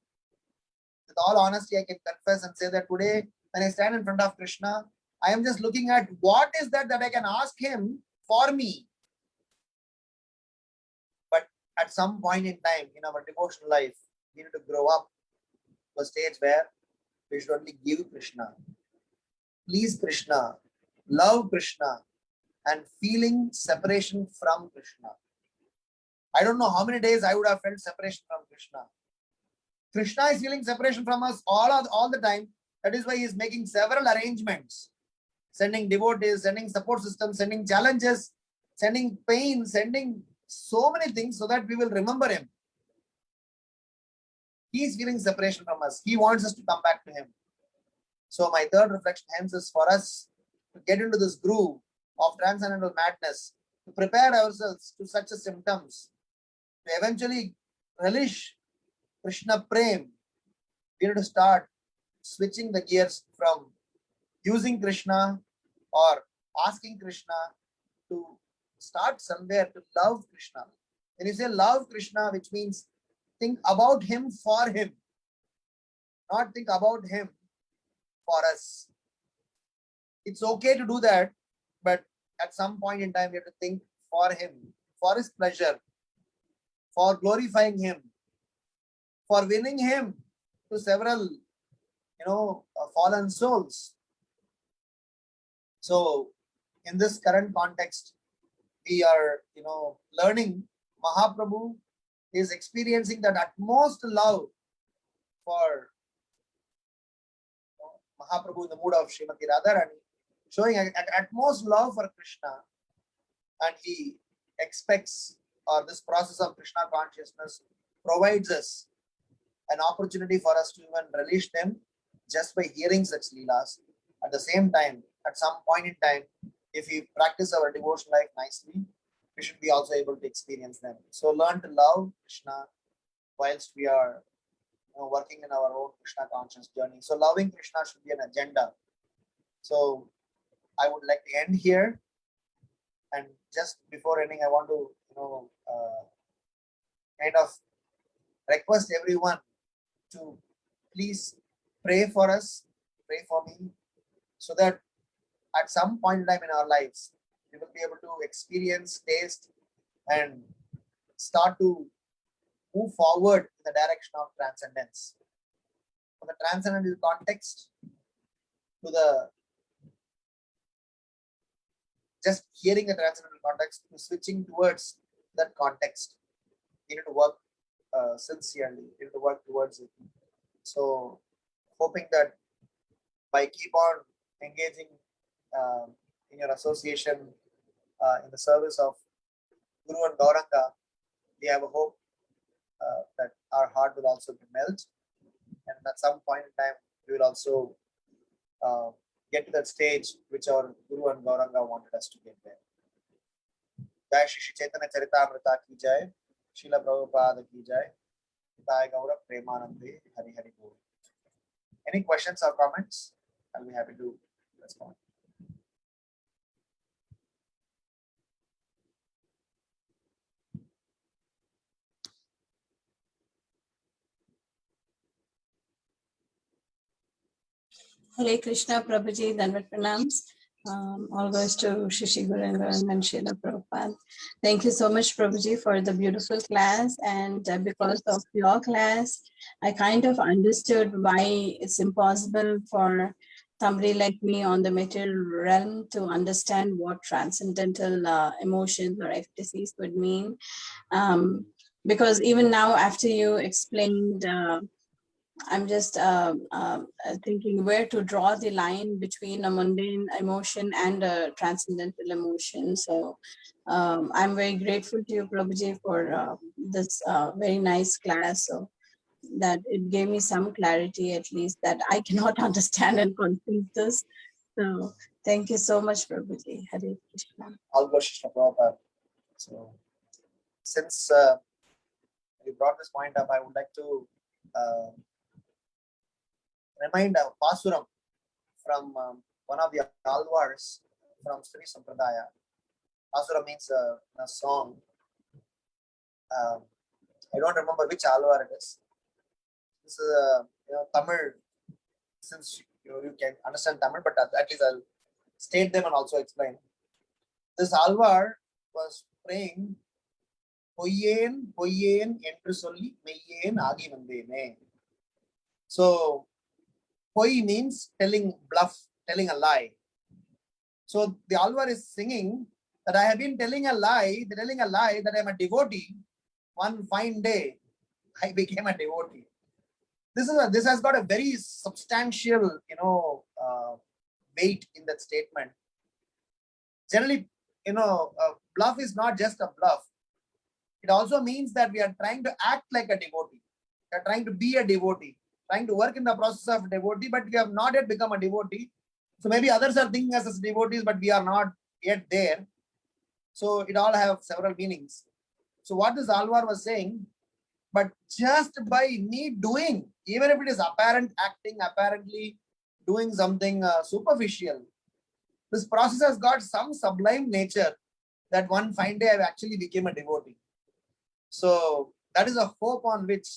With all honesty, I can confess and say that today, when I stand in front of Krishna, I am just looking at what is that I can ask him for me. But at some point in time in our devotional life, we need to grow up to a stage where we should only give Krishna, please Krishna, love Krishna, and feeling separation from Krishna. I don't know how many days I would have felt separation from Krishna. Krishna is feeling separation from us all the time. That is why he is making several arrangements, sending devotees, sending support systems, sending challenges, sending pain, sending so many things so that we will remember him. He is feeling separation from us. He wants us to come back to him. So my third reflection hence is for us to get into this groove of transcendental madness, to prepare ourselves to such a symptoms, to eventually relish Krishna Prem. We need to start switching the gears from using Krishna or asking Krishna to start somewhere to love Krishna. When you say love Krishna, which means think about him for him, not think about him for us. It's okay to do that, but at some point in time, we have to think for him, for his pleasure, for glorifying him, for winning him to several, fallen souls. So in this current context, we are, learning Mahaprabhu is experiencing that utmost love for Mahaprabhu in the mood of Srimati Radharani, showing utmost love for Krishna, and he expects, or this process of Krishna consciousness provides us an opportunity for us to even relish them just by hearing such leelas. At the same time, at some point in time, if we practice our devotion life nicely, we should be also able to experience them. So learn to love Krishna whilst we are working in our own Krishna conscious journey. So loving Krishna should be an agenda. So I would like to end here, and just before ending, I want to kind of request everyone to please pray for us, pray for me, so that at some point in time in our lives, we will be able to experience, taste, and start to move forward in the direction of transcendence. From the transcendental context to the just hearing the transcendental context to switching towards that context, we need to work sincerely, we need to work towards it. So hoping that by keep on engaging in your association in the service of Guru and Gauranga, we have a hope that our heart will also be melt, and at some point in time we will also get to that stage which our Guru and Gauranga wanted us to get there. Jai Shri Caitanya Caritamrta ki jai, Srila Prabhupada ki jai, Jai Gaura Premanande, Hari Hari Bol. Any questions or comments? I'll be happy to respond.
Hare Krishna, Prabhuji, Danvat Pranams. All goes to Shishi Guranga and Srila Prabhupada. Thank you so much, Prabhuji, for the beautiful class. And because of your class, I kind of understood why it's impossible for somebody like me on the material realm to understand what transcendental emotions or ecstasies would mean. Because even now, after you explained, I'm just thinking where to draw the line between a mundane emotion and a transcendental emotion. So I'm very grateful to you, Prabhuji, for this very nice class. So that it gave me some clarity, at least, that I cannot understand and conceive this. So thank you so much, Prabhuji. Hare Krishna.
All goes to Prabhupada. So since you brought this point up, I would like to remind a Pasuram from one of the Alvars from Sri Sampradaya. Pasuram means a song. I don't remember which Alvar it is. This is Tamil, since you can understand Tamil, but at least I'll state them and also explain. This Alvar was praying, Poyen, Poyen, Entru Solli, Meyen, Agi Vandene. So, Poi means telling bluff, telling a lie. So the Alvar is singing that I have been telling a lie that I am a devotee. One fine day, I became a devotee. This has got a very substantial, weight in that statement. Generally, bluff is not just a bluff. It also means that we are trying to act like a devotee. We are trying to be a devotee, trying to work in the process of devotee, but we have not yet become a devotee. So maybe others are thinking us as devotees, but we are not yet there. So it all have several meanings. So what this Alvar was saying, but just by me doing, even if it is apparent acting, apparently doing something superficial, this process has got some sublime nature that one fine day I actually became a devotee. So that is a hope on which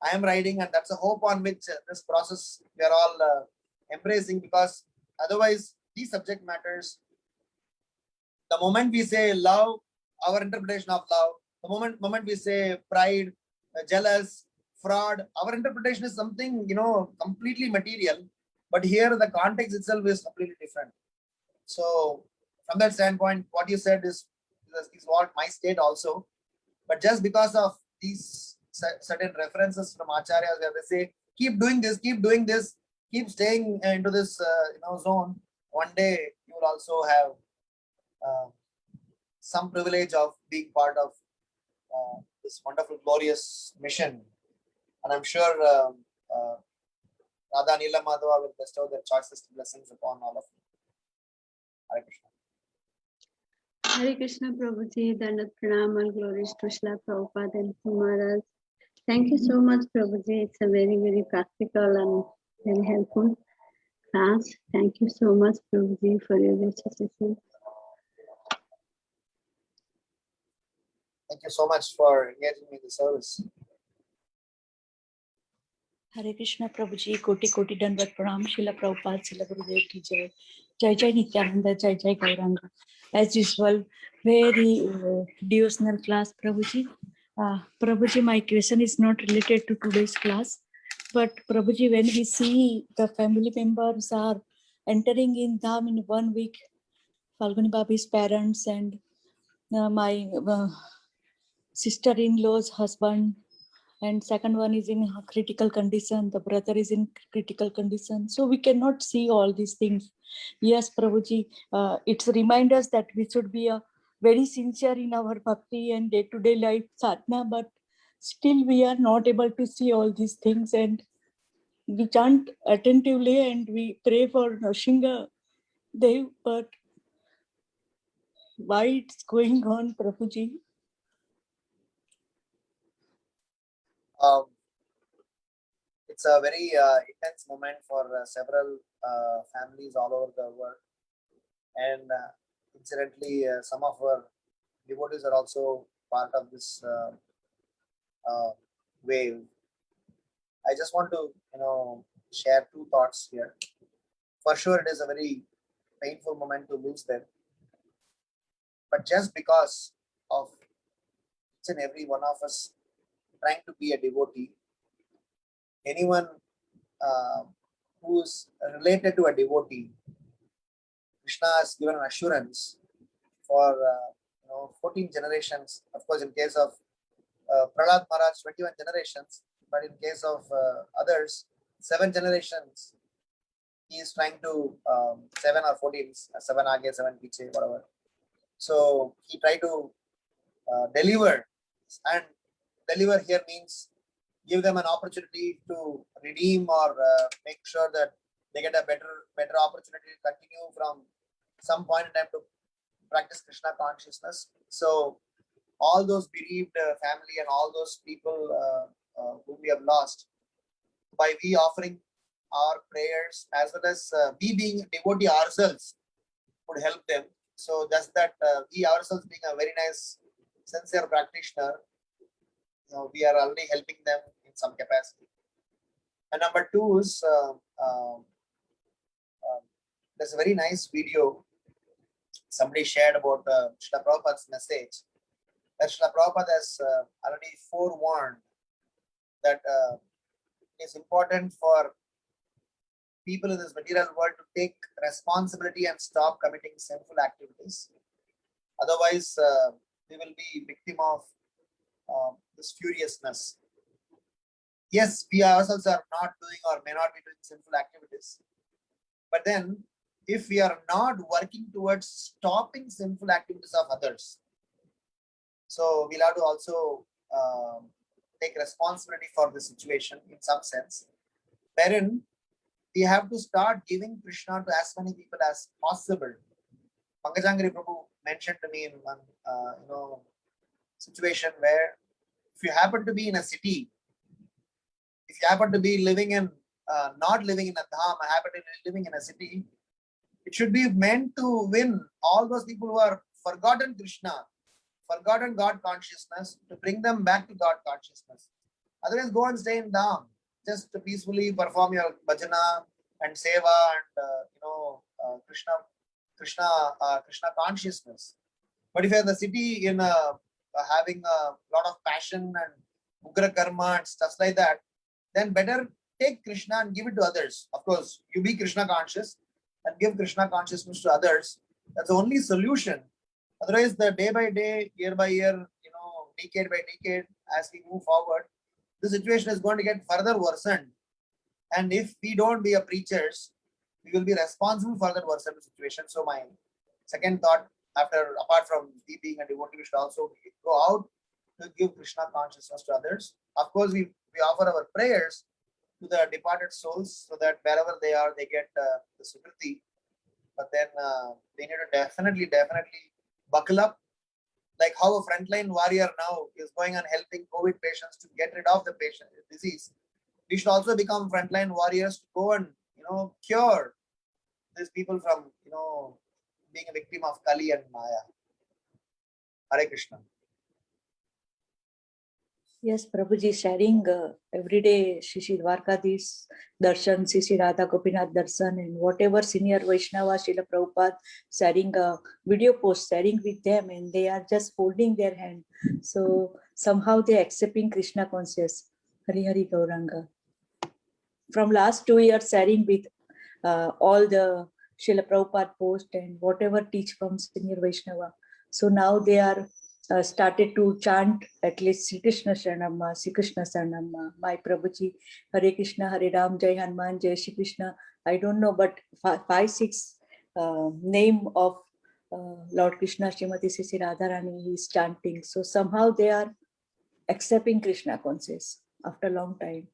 I am riding, and that's a hope on which this process we are all embracing, because otherwise these subject matters, the moment we say love our interpretation of love. The moment we say pride, jealous, fraud, our interpretation is something, completely material. But here the context itself is completely different. So from that standpoint, what you said is what my state also. But just because of these certain references from acharyas where they say, keep doing this, keep staying into this zone, one day you will also have some privilege of being part of this wonderful, glorious mission. And I'm sure Radha Nila Madhava will bestow their choicest blessings upon all of you. Hare Krishna.
Hare Krishna Prabhuji, Dandat Pranam, all glories to Srila Prabhupada and Maharaj. Thank you so much, Prabhuji. It's a very, very practical and very helpful class. Thank you so much, Prabhuji, for your assistance.
Thank you so much for engaging me in the service.
Hare Krishna Prabhuji, Koti Koti Dandat Pranam, Srila Prabhupada, Srila Gurudev ki Jai. Jai Jai Nityananda, Jai Jai Gauranga. As usual, very devotional class, Prabhuji. Prabhuji, my question is not related to today's class, but Prabhuji, when we see the family members are entering in Dham in 1 week, Falguni Babi's parents and my sister-in-law's husband, and second one is in critical condition, the brother is in critical condition, so we cannot see all these things. Yes, Prabhuji, it's a reminder that we should be very sincere in our bhakti and day-to-day life sadhana, but still we are not able to see all these things, and we chant attentively and we pray for Nrsimha Dev, but why it's going on, Prabhuji?
It's a very intense moment for several families all over the world. And incidentally, some of our devotees are also part of this wave. I just want to, share two thoughts here. For sure, it is a very painful moment to lose them. But just because of each and every one of us trying to be a devotee, anyone who is related to a devotee, Krishna has given an assurance for 14 generations. Of course, in case of Prahlad Maharaj, 21 generations, but in case of others, 7 generations. He is trying to 7 or 14, 7 aage, 7 piche, whatever. So he tried to deliver, and deliver here means give them an opportunity to redeem or make sure that they get a better opportunity to continue from some point in time to practice Krishna consciousness. So all those bereaved family and all those people whom we have lost, by we offering our prayers as well as we being devotee ourselves would help them. So just that we ourselves being a very nice, sincere practitioner, we are already helping them in some capacity. And number two is there's a very nice video somebody shared about Srila Prabhupada's message. That Srila Prabhupada has already forewarned that it is important for people in this material world to take responsibility and stop committing sinful activities. Otherwise, we will be victim of this furiousness. Yes, we ourselves are not doing or may not be doing sinful activities. But then, if we are not working towards stopping sinful activities of others, so we'll have to also take responsibility for the situation in some sense, wherein we have to start giving Krishna to as many people as possible. Pankajangiri Prabhu mentioned to me in one situation where if you happen to be in a city, if you happen to be living in, not living in a dham, happen to be living in a city, it should be meant to win all those people who are forgotten Krishna, forgotten God consciousness, to bring them back to God consciousness. Otherwise, go and stay in dham, just to peacefully perform your bhajana and seva and Krishna consciousness. But if you're in the city in having a lot of passion and ugra karma and stuff like that, then better take Krishna and give it to others. Of course, you be Krishna conscious and give Krishna consciousness to others. That's the only solution. Otherwise, the day by day, year by year, decade by decade, as we move forward, the situation is going to get further worsened. And if we don't be a preachers, we will be responsible for that worsened situation. So my second thought, apart from we being a devotee, we should also go out to give Krishna consciousness to others. Of course, we offer our prayers to the departed souls so that wherever they are, they get the sukriti. But then they need to definitely buckle up. Like how a frontline warrior now is going and helping COVID patients to get rid of the disease. We should also become frontline warriors to go and cure these people from being a victim of Kali and Maya. Hare Krishna.
Yes, Prabhuji sharing every day Shri Dwarkadis Darshan, Shri Radha Gopinath Darshan, and whatever senior Vaishnava, Srila Prabhupada sharing a video post, sharing with them, and they are just holding their hand. So somehow they are accepting Krishna conscious. Hari Hari Gauranga. From last 2 years, sharing with all the Srila Prabhupada post and whatever teach from senior Vaishnava. So now they are started to chant at least Sri Krishna Sharanam, Sri Krishna Sharanam, my Prabhuji, Hare Krishna, Hare Ram, Jai Hanuman, Jai Shri Krishna. I don't know, but 5-6 name of Lord Krishna, Srimati Sri Radharani is chanting. So somehow they are accepting Krishna conscious after a long time.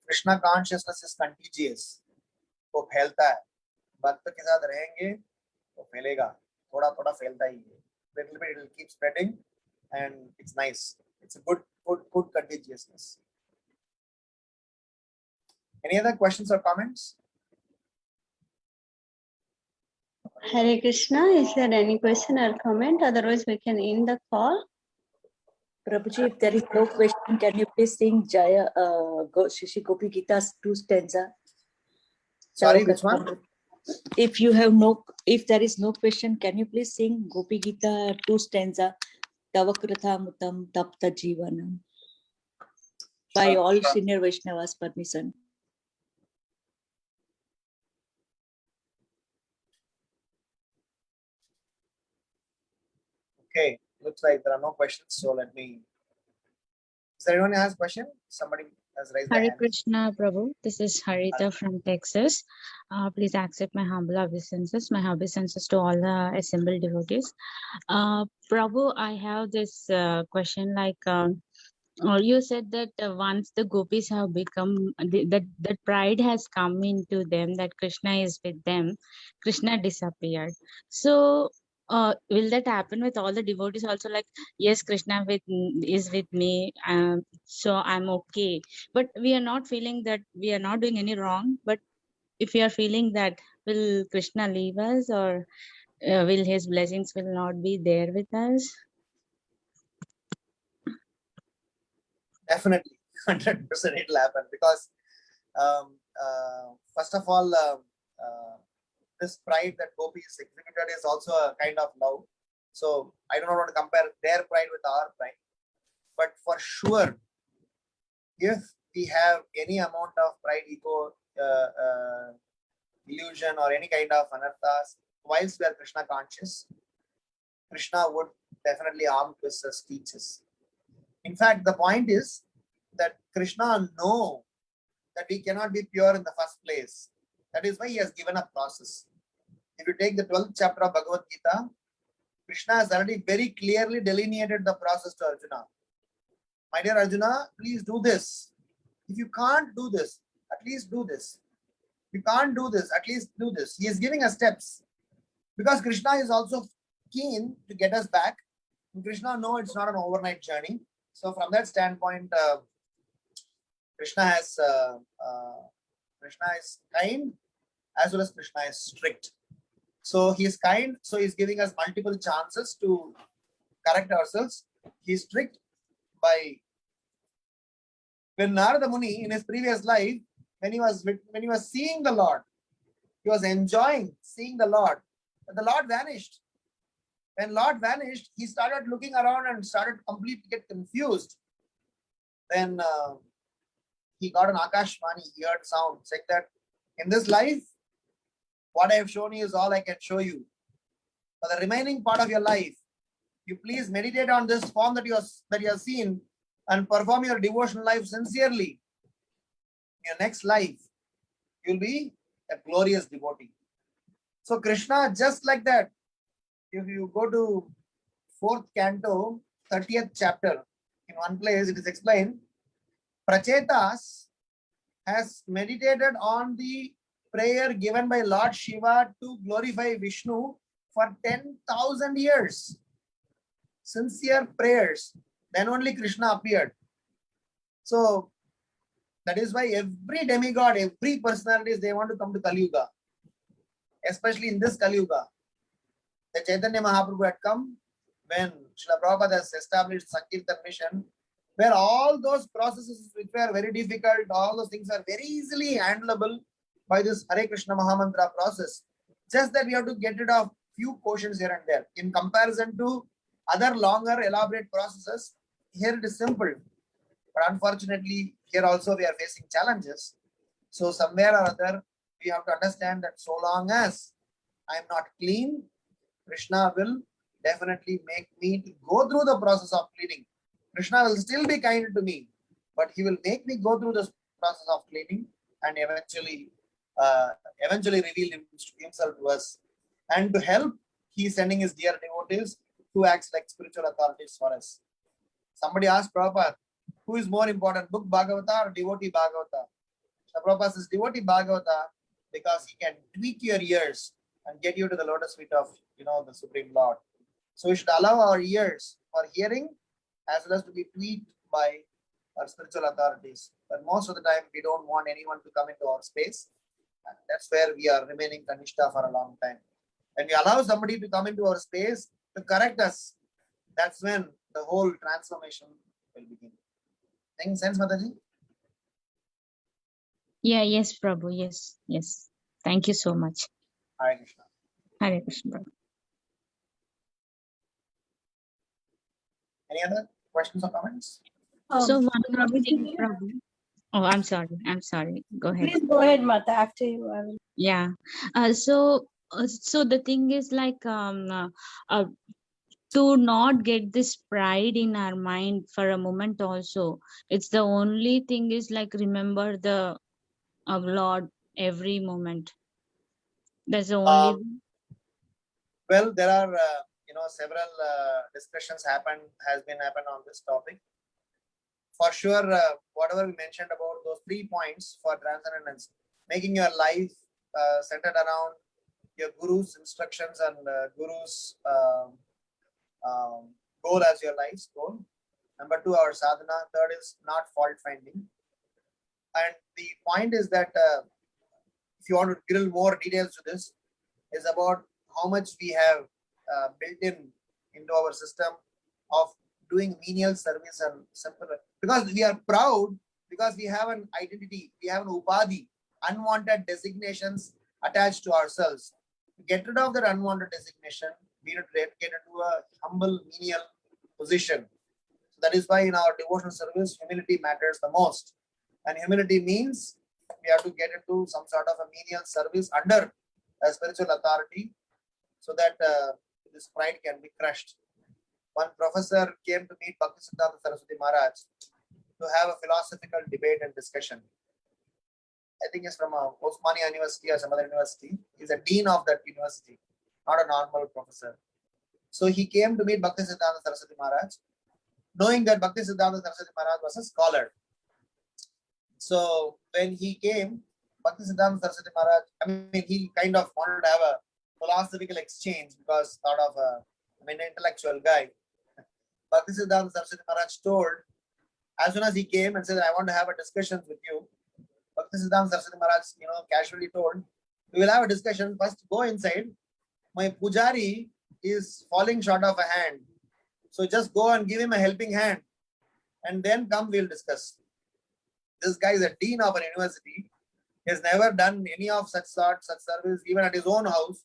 Krishna consciousness is contagious. वो फैलता है. भक्त के साथ रहेंगे वो फैलेगा. थोड़ा थोड़ा फैलता ही है. Little bit it will keep spreading, and it's nice. It's a good contagiousness. Any other questions or comments?
Hare Krishna. Is there any question or comment? Otherwise, we can end the call.
Prabhuji, if there is no question, can you please sing Jaya Shishi Gopi Gita's 2 stanza?
Sorry, which one?
If there is no question, can you please sing Gopi Gita 2 stanza? Tavakratha Mutam Tapta Jivanam. By all senior Vaishnavas' permission.
Okay, looks like there are no questions. So let me. Is there anyone who has a question? Somebody has raised their
Hare
hand.
Krishna, Prabhu. This is Harita from Texas. Please accept my humble obeisances. My obeisances to all the assembled devotees. Prabhu, I have this question. Like you said that once the gopis have become that pride has come into them, that Krishna is with them, Krishna disappeared. So will that happen with all the devotees also? Like, yes, Krishna is with me, so I'm okay. But we are not feeling that we are not doing any wrong. But if we are feeling that, will Krishna leave us, or will his blessings will not be there with us?
Definitely, 100% it will happen, because first of all, this pride that gopis exhibited is also a kind of love. So I do not want to compare their pride with our pride, but for sure, if we have any amount of pride, ego, illusion, or any kind of anarthas, whilst we are Krishna conscious, Krishna would definitely harm to us teaches. In fact, the point is that Krishna knows that we cannot be pure in the first place. That is why he has given a process. If you take the 12th chapter of Bhagavad Gita, Krishna has already very clearly delineated the process to Arjuna. My dear Arjuna, please do this. If you can't do this, at least do this. If you can't do this, at least do this. He is giving us steps. Because Krishna is also keen to get us back. And Krishna knows it's not an overnight journey. So from that standpoint, Krishna is kind, as well as Krishna is strict. So he is kind, so he's giving us multiple chances to correct ourselves. He's strict by when Narada Muni in his previous life, when he was seeing the Lord, he was enjoying seeing the Lord, but the Lord vanished. When Lord vanished, he started looking around and started completely get confused. Then he got an Akashvani, he heard sound saying that in this life, what I have shown you is all I can show you. For the remaining part of your life, you please meditate on this form that you have seen and perform your devotional life sincerely. In your next life, you'll be a glorious devotee. So Krishna, just like that, if you go to 4th canto, 30th chapter, in one place it is explained, Prachetas has meditated on the prayer given by Lord Shiva to glorify Vishnu for 10,000 years. Sincere prayers. Then only Krishna appeared. So that is why every demigod, every personalities, they want to come to Kali Yuga. Especially in this Kali Yuga. The Chaitanya Mahaprabhu had come when Srila Prabhupada has established Sankirtan mission, where all those processes which were very difficult, all those things are very easily handleable by this Hare Krishna Mahamantra process. Just that we have to get rid of few portions here and there. In comparison to other longer elaborate processes, here it is simple. But unfortunately, here also we are facing challenges. So somewhere or other, we have to understand that so long as I am not clean, Krishna will definitely make me to go through the process of cleaning. Krishna will still be kind to me, but he will make me go through this process of cleaning and eventually reveal himself to us. And to help, he is sending his dear devotees who acts like spiritual authorities for us. Somebody asked Prabhupada, who is more important, book Bhagavata or devotee Bhagavata? So Prabhupada says devotee Bhagavata because he can tweak your ears and get you to the lotus feet of the Supreme Lord. So we should allow our ears for hearing as well as to be tweaked by our spiritual authorities. But most of the time we don't want anyone to come into our space. And that's where we are remaining Kanishta for a long time. When we allow somebody to come into our space to correct us, that's when the whole transformation will begin. Making sense, Mataji?
Yeah, yes, Prabhu. Yes. Thank you so much.
Hare Krishna.
Hare Krishna, Prabhu.
Any other questions or comments?
So one more
Prabhuji,
thing, Prabhu. Oh, I'm sorry. Go ahead.
please go ahead, Mata. After you, I will.
Yeah. So the thing is like to not get this pride in our mind for a moment also. It's the only thing is like remember the Lord every moment. That's the only.
Well, there are several discussions has been happened on this topic. For sure, whatever we mentioned about those 3 points for transcendence, making your life centered around your guru's instructions and guru's goal as your life's goal. Number 2, our sadhana. Third is not fault finding. And the point is that if you want to drill more details to this, is about how much we have built into our system of doing menial service and simple. Because we are proud, because we have an identity, we have an upadhi, unwanted designations attached to ourselves. To get rid of that unwanted designation, we need to get into a humble, menial position. So that is why in our devotional service, humility matters the most. And humility means we have to get into some sort of a menial service under a spiritual authority so that this pride can be crushed. One professor came to meet Bhaktisiddhanta Saraswati Maharaj to have a philosophical debate and discussion. I think it's from Osmania University or some other university. He's a dean of that university, not a normal professor. So he came to meet Bhaktisiddhanta Saraswati Maharaj, knowing that Bhaktisiddhanta Saraswati Maharaj was a scholar. So when he came, Bhaktisiddhanta Saraswati Maharaj, he kind of wanted to have a philosophical exchange because thought of an intellectual guy. Bhaktisiddhanta Saraswati Maharaj told, as soon as he came and said, I want to have a discussion with you, Bhaktisiddhanta Saraswati Maharaj, casually told, we will have a discussion. First, go inside. My pujari is falling short of a hand. So just go and give him a helping hand. And then come, we'll discuss. This guy is a dean of an university. He has never done any of such service, even at his own house.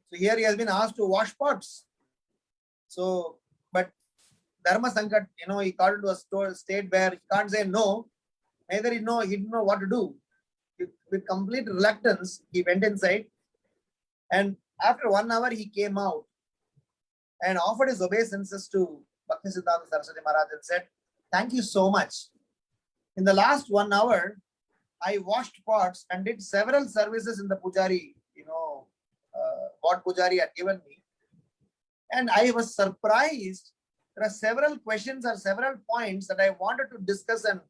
So here he has been asked to wash pots. So, but Dharma Sankat, he got into a state where he can't say no. Neither he didn't know what to do. With complete reluctance, he went inside, and after 1 hour, he came out and offered his obeisances to Bhaktisiddhanta Saraswati Maharaj and said, "Thank you so much. In the last 1 hour, I washed pots and did several services in the pujari, what pujari had given me. And I was surprised. There are several questions or several points that I wanted to discuss and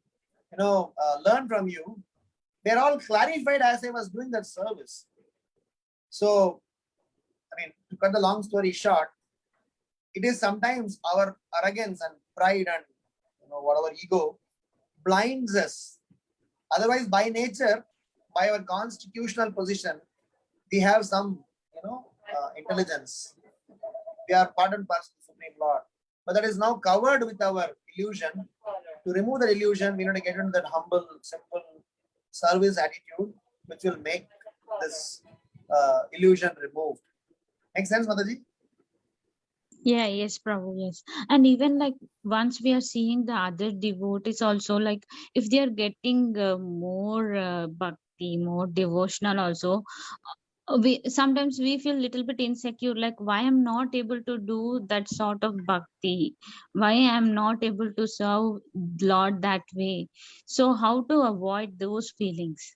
learn from you. They're all clarified as I was doing that service." So, to cut the long story short, it is sometimes our arrogance and pride and whatever ego blinds us. Otherwise, by nature, by our constitutional position, we have some intelligence. We are part and parcel of the Supreme Lord. But that is now covered with our illusion. To remove that illusion, we need to get into that humble, simple service attitude, which will make this illusion removed. Make sense, Mataji?
Yeah, yes, Prabhu, yes. And even like once we are seeing the other devotees also, like if they are getting more bhakti, more devotional also, we sometimes we feel little bit insecure, like why I'm not able to do that sort of bhakti, why I'm not able to serve Lord that way. So how to avoid those feelings?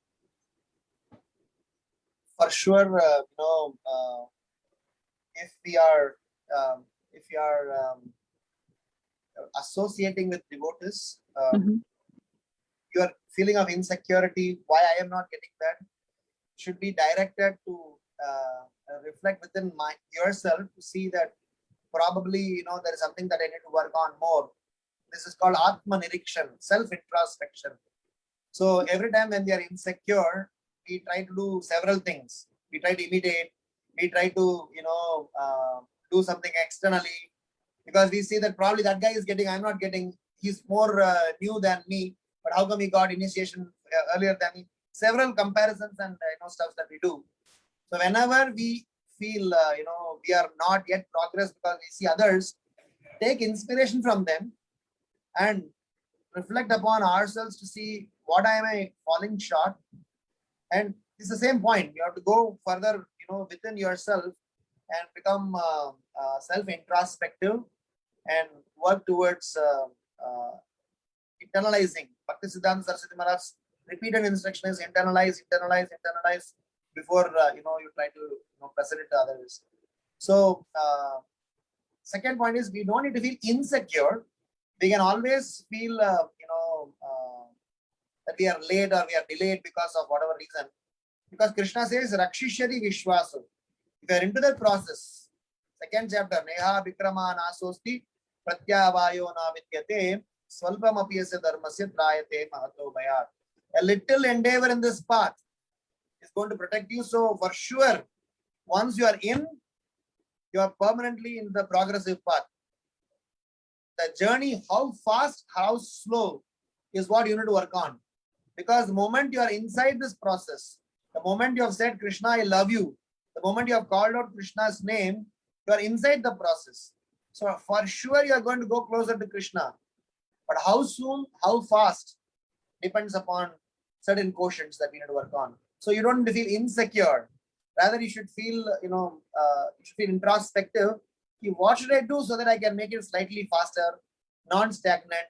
For sure, if we are associating with devotees, your feeling of insecurity, why I am not getting that, should be directed to reflect within yourself to see that probably there is something that I need to work on more. This is called Atma Nirikshan, self-introspection. So every time when we are insecure, we try to do several things. We try to imitate. We try to do something externally, because we see that probably that guy is getting, I'm not getting. He's more new than me, but how come he got initiation earlier than me? Several comparisons and stuff that we do. So whenever we feel we are not yet progress because we see others, take inspiration from them and reflect upon ourselves to see what am I falling short. And it's the same point. You have to go further, within yourself and become self-introspective and work towards internalizing. Bhaktisiddhanta Saraswati Maharaj's repeated instruction is internalize before you try to present it to others. So second point is we don't need to feel insecure. We can always feel that we are late or we are delayed because of whatever reason. Because Krishna says Rakshishari Vishwaso. If you are into that process, second chapter, Neha Vikrama Nasosti Pratyavayo Na Vidyate Swalpam Apiyasya Dharmasya Trayate Mahato Bhayat. A little endeavor in this path is going to protect you. So for sure, once you are in, you are permanently in the progressive path. The journey, how fast, how slow, is what you need to work on. Because the moment you are inside this process, the moment you have said, Krishna, I love you, the moment you have called out Krishna's name, you are inside the process. So for sure, you are going to go closer to Krishna. But how soon, how fast, depends upon certain quotients that we need to work on. So you don't need to feel insecure. Rather, you should feel, you should feel introspective. What should I do so that I can make it slightly faster, non-stagnant,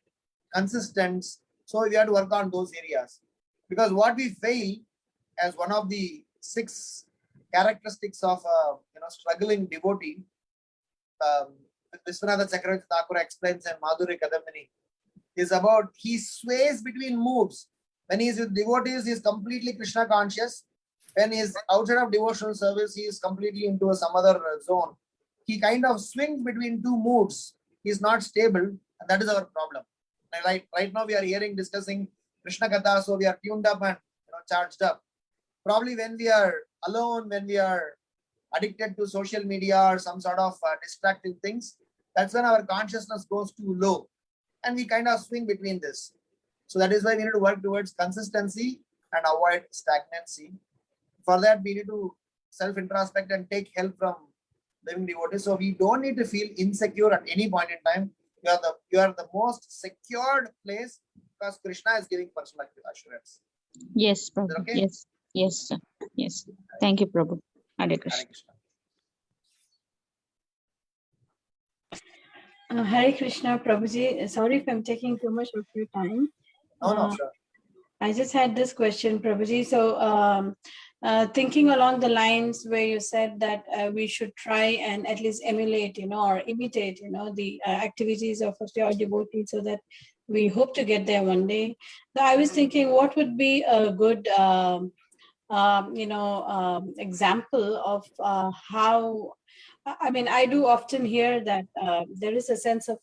consistent? So we have to work on those areas. Because what we fail as one of the 6 characteristics of struggling devotee, Vishwanatha Chakravarti Thakur explains in Madhurya Kadambini, is about he sways between moods. When he is with devotees, he is completely Krishna conscious. When he is outside of devotional service, he is completely into some other zone. He kind of swings between 2 moods. He is not stable, and that is our problem. Right now we are discussing Krishna Katha, so we are tuned up and charged up. Probably when we are alone, when we are addicted to social media or some sort of distracting things, that's when our consciousness goes too low, and we kind of swing between this. So that is why we need to work towards consistency and avoid stagnancy. For that, we need to self-introspect and take help from living devotees. So we don't need to feel insecure at any point in time. You are the most secured place because Krishna is giving personal assurance.
Yes,
Is
Prabhu.
that okay?
Yes. Yes, sir. Yes. Thank you, Prabhu. Hare
Hare
Krishna.
Krishna.
Hare Krishna, Prabhuji. Sorry if I'm taking too much of your time.
No, sure.
I just had this question, Prabhuji. So, thinking along the lines where you said that we should try and at least emulate, or imitate, the activities of your devotees, so that we hope to get there one day. So, I was thinking, what would be a good, example of how. I mean, I do often hear that there is a sense of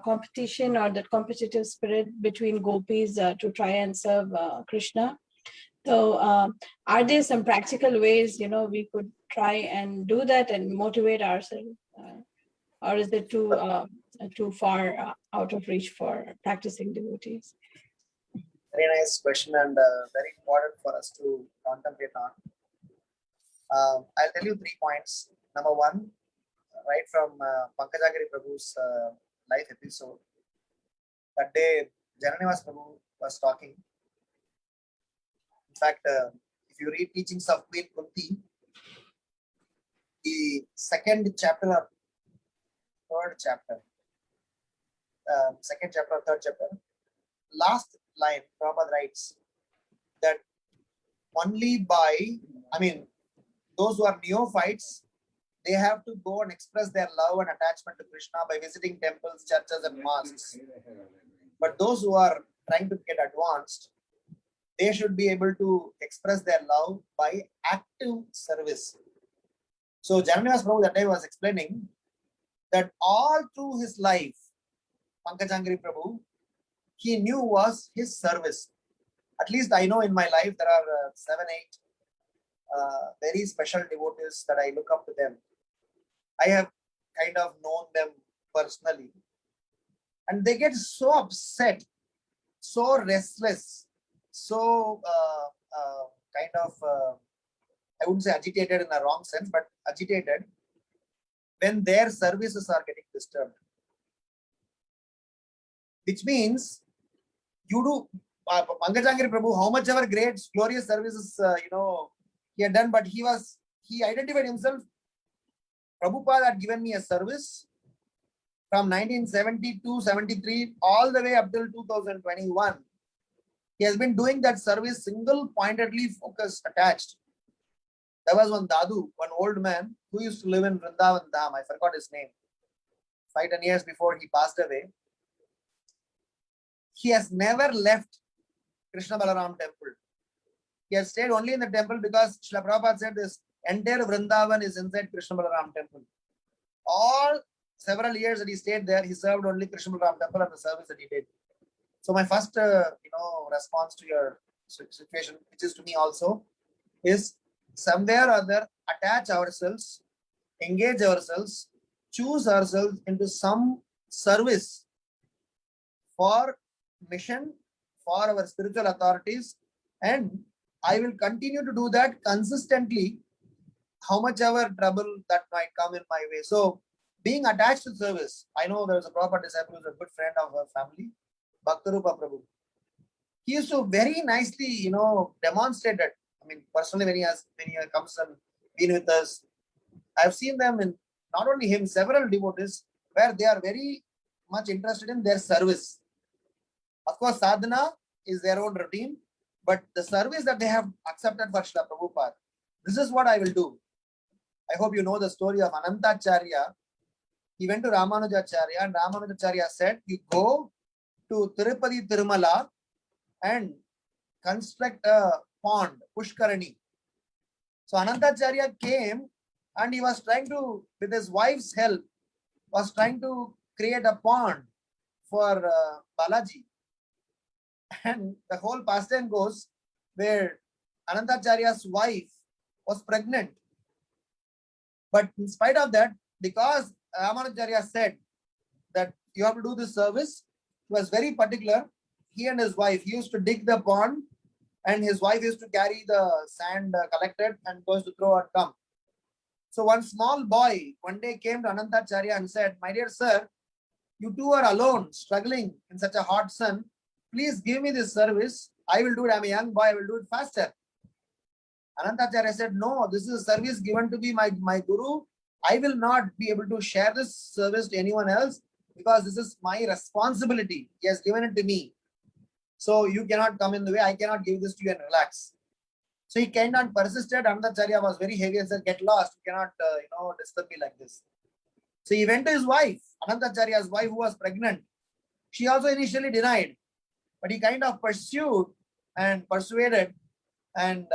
competition or that competitive spirit between gopis to try and serve Krishna. So, are there some practical ways, we could try and do that and motivate ourselves? Or is it too far out of reach for practicing devotees?
Very nice question and very important for us to contemplate on. I'll tell you 3 points. Number 1, right from Caitanya Caritamrta Prabhu's life episode. That day, Jananivas Prabhu was talking. In fact, if you read teachings of Queen Kunti, the 2nd chapter or 3rd chapter, 2nd chapter or 3rd chapter, last line, Prabhupada writes that only by, those who are neophytes, they have to go and express their love and attachment to Krishna by visiting temples, churches, and mosques. But those who are trying to get advanced, they should be able to express their love by active service. So Jananivas Prabhu that day was explaining that all through his life, Caitanya Prabhu, he knew was his service. At least I know in my life there are 7, 8 very special devotees that I look up to them. I have kind of known them personally. And they get so upset, so restless, so I wouldn't say agitated in a wrong sense, but agitated when their services are getting disturbed. Which means you do, Caitanya Prabhu, how much ever great, glorious services, he had done, but he identified himself. Prabhupada had given me a service from 1972, 73, all the way up till 2021. He has been doing that service single-pointedly focused, attached. There was one Dadu, one old man who used to live in Vrindavan Dham. I forgot his name. 5-10 years before he passed away. He has never left Krishna Balaram temple. He has stayed only in the temple because Srila Prabhupada said this entire Vrindavan is inside Krishna Balaram temple. All several years that he stayed there, he served only Krishna Balaram temple and the service that he did. So my first, response to your situation, which is to me also, is somewhere or other attach ourselves, engage ourselves, choose ourselves into some service for mission, for our spiritual authorities, and I will continue to do that consistently, how much ever trouble that might come in my way. So being attached to service, I know there was a proper disciple who is a good friend of our family, Bhaktarupa Prabhu. He used to very nicely, demonstrate it. Personally, when he comes and been with us, I've seen them in, not only him, several devotees, where they are very much interested in their service. Of course, sadhana is their own routine, but the service that they have accepted for Srila Prabhupada, this is what I will do. I hope you know the story of Anantacharya. He went to Ramanujacharya and Ramanujacharya said, you go to Tirupati Tirumala and construct a pond, Pushkarani. So Anantacharya came and he was trying to, with his wife's help, was trying to create a pond for Balaji. And the whole pastime goes where Anantacharya's wife was pregnant. But in spite of that, because Ramanujacharya said that you have to do this service, he was very particular. He and his wife used to dig the pond and his wife used to carry the sand collected and goes to throw or come. So one small boy one day came to Anantacharya and said, "My dear sir, you two are alone, struggling in such a hot sun. Please give me this service. I will do it. I'm a young boy. I will do it faster." Anantacharya said, "No, this is a service given to be my guru. I will not be able to share this service to anyone else because this is my responsibility. He has given it to me. So you cannot come in the way. I cannot give this to you and relax." So he came and persisted. Anantacharya was very heavy and said, "Get lost. You cannot, disturb me like this." So he went to his wife, Anantacharya's wife, who was pregnant. She also initially denied, but he kind of pursued and persuaded. And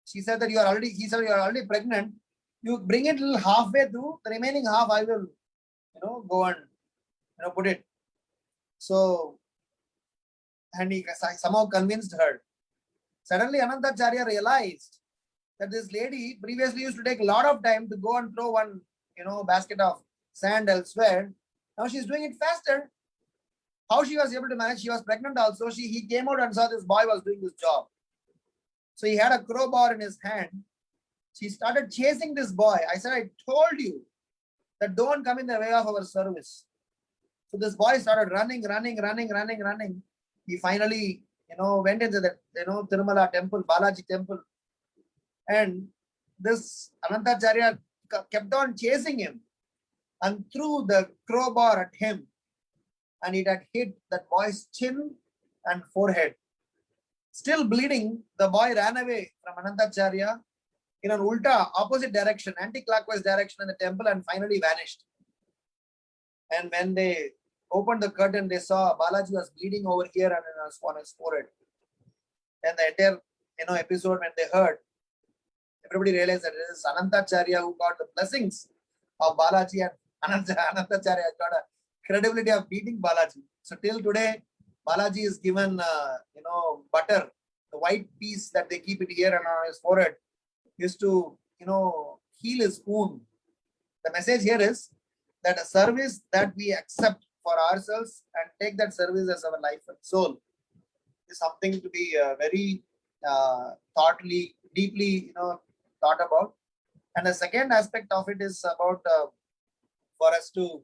she said that he said, "You are already pregnant. You bring it little halfway through. The remaining half I will, go and, put it." So, and he somehow convinced her. Suddenly, Anantacharya realized that this lady previously used to take a lot of time to go and throw one, basket of sand elsewhere. Now she's doing it faster. How she was able to manage? She was pregnant also. He came out and saw this boy was doing this job. So he had a crowbar in his hand. She started chasing this boy. I said, "I told you that don't come in the way of our service." So this boy started running. He finally, went into the, Tirumala temple, Balaji temple. And this Anantacharya kept on chasing him and threw the crowbar at him. And it had hit that boy's chin and forehead. Still bleeding, the boy ran away from Anantacharya in an ulta, opposite direction, anti-clockwise direction in the temple, and finally vanished. And when they opened the curtain, they saw Balaji was bleeding over here and on his forehead. And the entire, episode, when they heard, everybody realized that it is Anantacharya who got the blessings of Balaji, and Anantacharya got a credibility of beating Balaji. So till today, Balaji is given, butter, the white piece that they keep it here and on his forehead, used to, heal his wound. The message here is that a service that we accept for ourselves and take that service as our life and soul is something to be very thoughtfully, deeply, thought about. And the second aspect of it is about for us to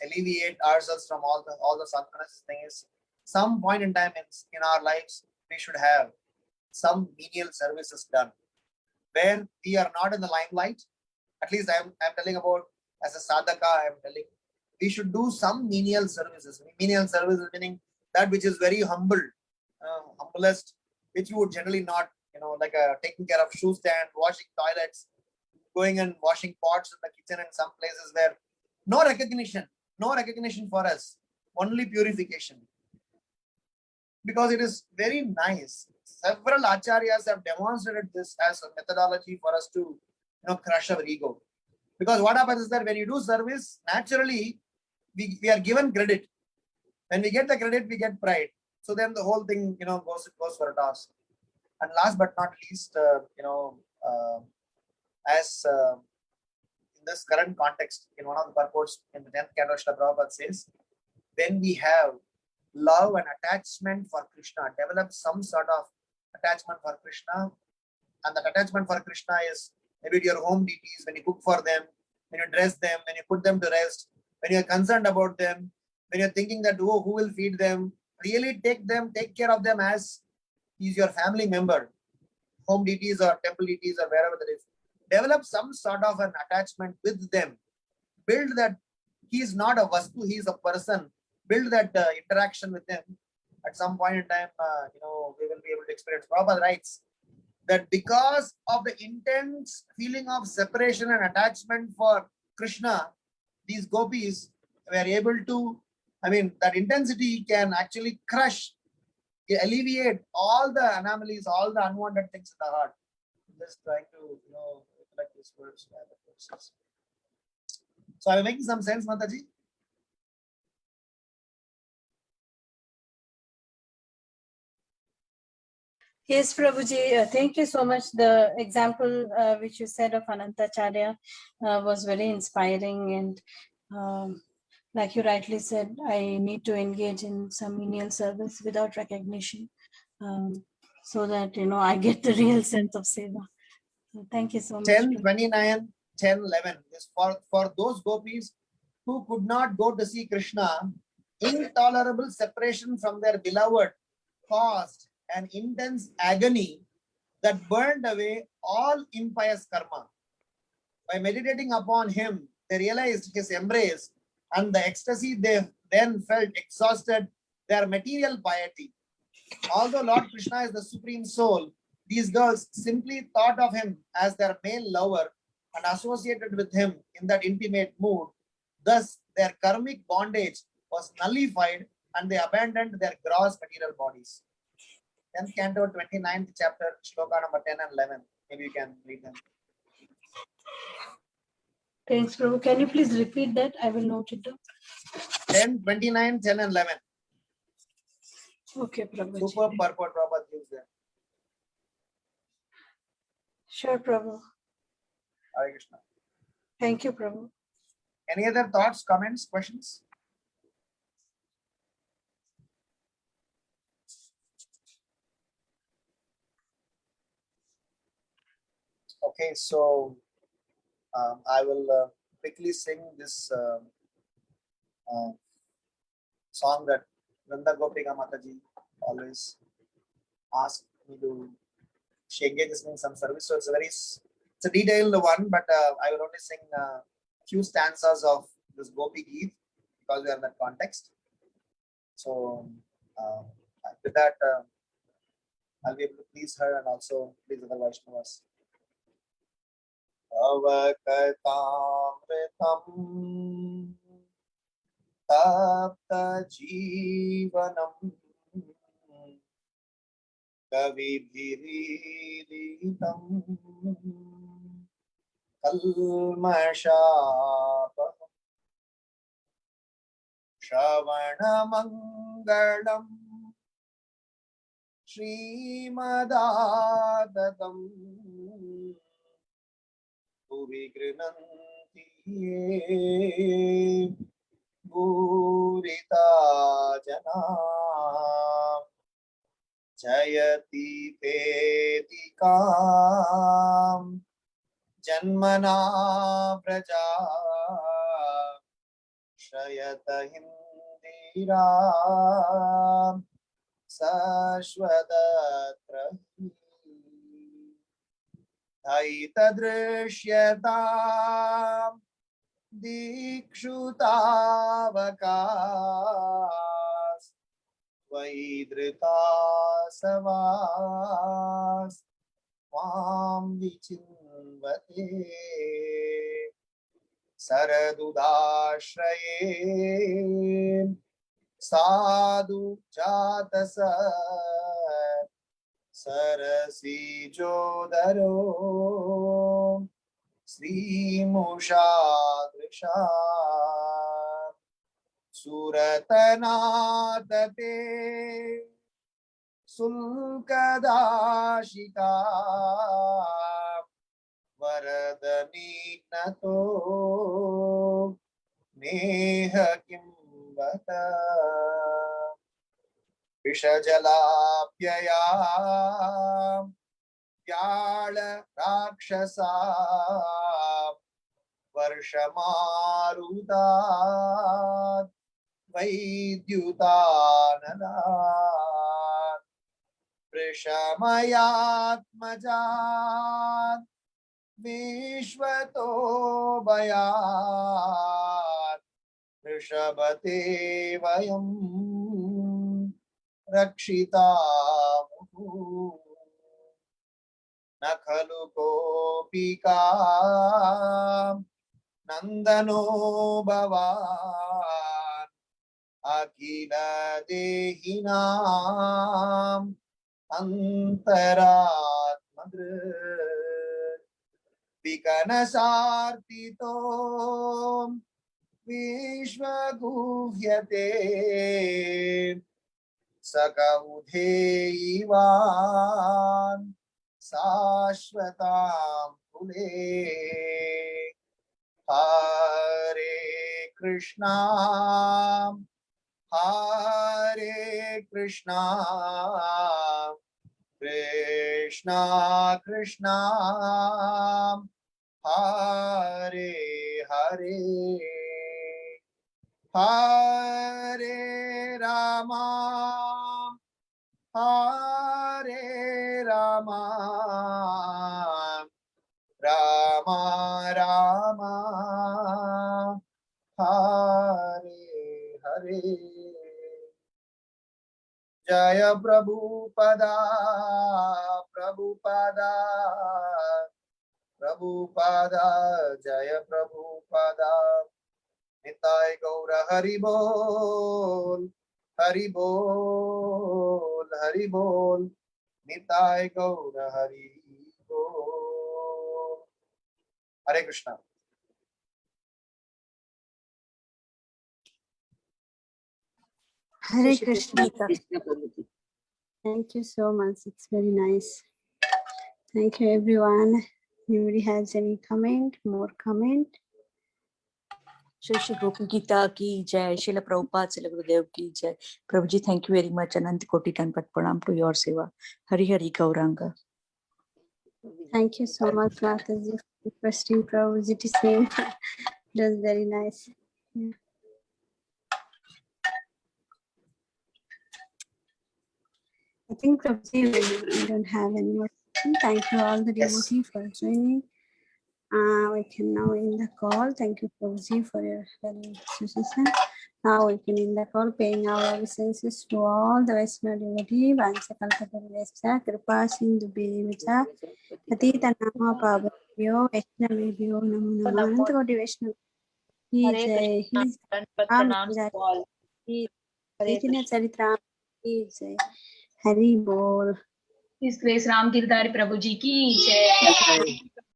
alleviate ourselves from all the unconscious things. Some point in time in our lives, we should have some menial services done where we are not in the limelight. At least I'm telling about as a sadhaka, I'm telling we should do some menial services. Menial services meaning that which is very humble, humblest, which you would generally not, like taking care of shoe stand, washing toilets, going and washing pots in the kitchen in some places where no recognition for us, only purification. Because it is very nice. Several acharyas have demonstrated this as a methodology for us to, crush our ego. Because what happens is that when you do service, naturally, we are given credit. When we get the credit, we get pride. So then the whole thing, goes for a toss. And last but not least, as in this current context, in one of the purports in the 10th canto, Srila Prabhupada says, when we have love and attachment for Krishna, develop some sort of attachment for Krishna, and that attachment for Krishna is maybe to your home deities, when you cook for them, when you dress them, when you put them to rest, when you're concerned about them, when you're thinking that, oh, who will feed them, really take care of them as he's your family member, home deities or temple deities or wherever that is. Develop some sort of an attachment with them. Build that he is not a vastu, he is a person. Build that interaction with them. At some point in time, we will be able to experience. Prabhupada writes that because of the intense feeling of separation and attachment for Krishna, these gopis were able to, that intensity can actually crush, alleviate all the anomalies, all the unwanted things in the heart. I'm just trying to, recollect these words. So are you making some sense, Mataji?
Yes, Prabhuji, thank you so much. The example which you said of Anantacharya was very inspiring, and like you rightly said, I need to engage in some menial service without recognition, so that I get the real sense of seva. Thank you so much.
10, 29, 10, 11. This for those gopis who could not go to see Krishna, intolerable separation from their beloved caused an intense agony that burned away all impious karma. By meditating upon him, they realized his embrace, and the ecstasy they then felt exhausted their material piety. Although Lord Krishna is the supreme soul, these girls simply thought of him as their male lover and associated with him in that intimate mood. Thus, their karmic bondage was nullified and they abandoned their gross material bodies. 10th canto, 29th chapter, shloka number 10 and 11. Maybe you can read them.
Thanks, Prabhu. Can you please repeat that? I will note it down.
10, 29, 10 and 11.
Okay, Prabhu.
Super purport Prabhupada gives them.
Sure, Prabhu.
Hare Krishna.
Thank you, Prabhu.
Any other thoughts, comments, questions? Okay, so I will quickly sing this song that Nanda Gopika Mataji always asked me to. She engages me in some service, so it's a detailed one, but I will only sing a few stanzas of this Gopi Geet because we are in that context. So with that, I'll be able to please her and also please other Vaishnavas. Caitanya Caritamrta Jivanam Kavidhiritam Kalmashapam Shravanamangalam Srimadatam Bhuvi Grinanti Bhurita Jana Jayati Vedikam Janmana Praja Shayata Hindira Sashwadatrahi Aitadrishyatam Dikshutavakas Vaidritasavas Mam Vichinvate Saradudashraye Sadhu Jatasat Sarasi Jodaro Sri Mushadrisha Suratanatate Sulkadashika Varadanignato Neha Kimbata Vishajalapyaya Vyala Rakshasa Varshamarudat Vaidyutanada Prishamayatmajat Vishwato Bayat Rishabhate Vayam Rakshita Muhu Nakhalu Gopika Nandano Bhavan Akila Dehinam Antaratmadr Vikanasartito Vishvaguhyate Sakaudheivan Sashvatam Pule Hare Krishna Hare Krishna Krishna Krishna Hare Hare Hare Rama Hare Rama Rama Rama Hare Hare Jaya Prabhupada Prabhupada Prabhupada Jaya Prabhupada Nitai Gaura Hari Bol Hari Bol Hari Bol Nitai Gaura Hari Bol. Hare Krishna.
Hare Krishna. Thank you so much. It's very nice. Thank you, everyone. Anybody has any comment? More comment?
Shri Shri Gopi Gita ki jai, Srila Prabhupada Srila Gurudev ki jai. Prabhuji, thank you very much. Anant Koti Dandavat Pranam to your seva. Hari Hari Gauranga.
Thank you so much, Mataji, for requesting Prabhuji to sing. That's very nice. Yeah. I think Prabhuji, we don't have any more. Thank you all the devotees for joining. We can now end the call. Thank you, Prabhuji, for your suggestion. Now we can end the call, paying our obeisances to all the Vaishnava devotees. Vancha kalpataruvescha kripa sindhu bevacha patita nama pavabhyo Vaishnavebhyo namo namaha. Anantagoti Vaishnava ki jai. His Caitanya Caritamrta ki jai. Hari Bol.
His Grace Ramgiridhari Prabhuji ki jai.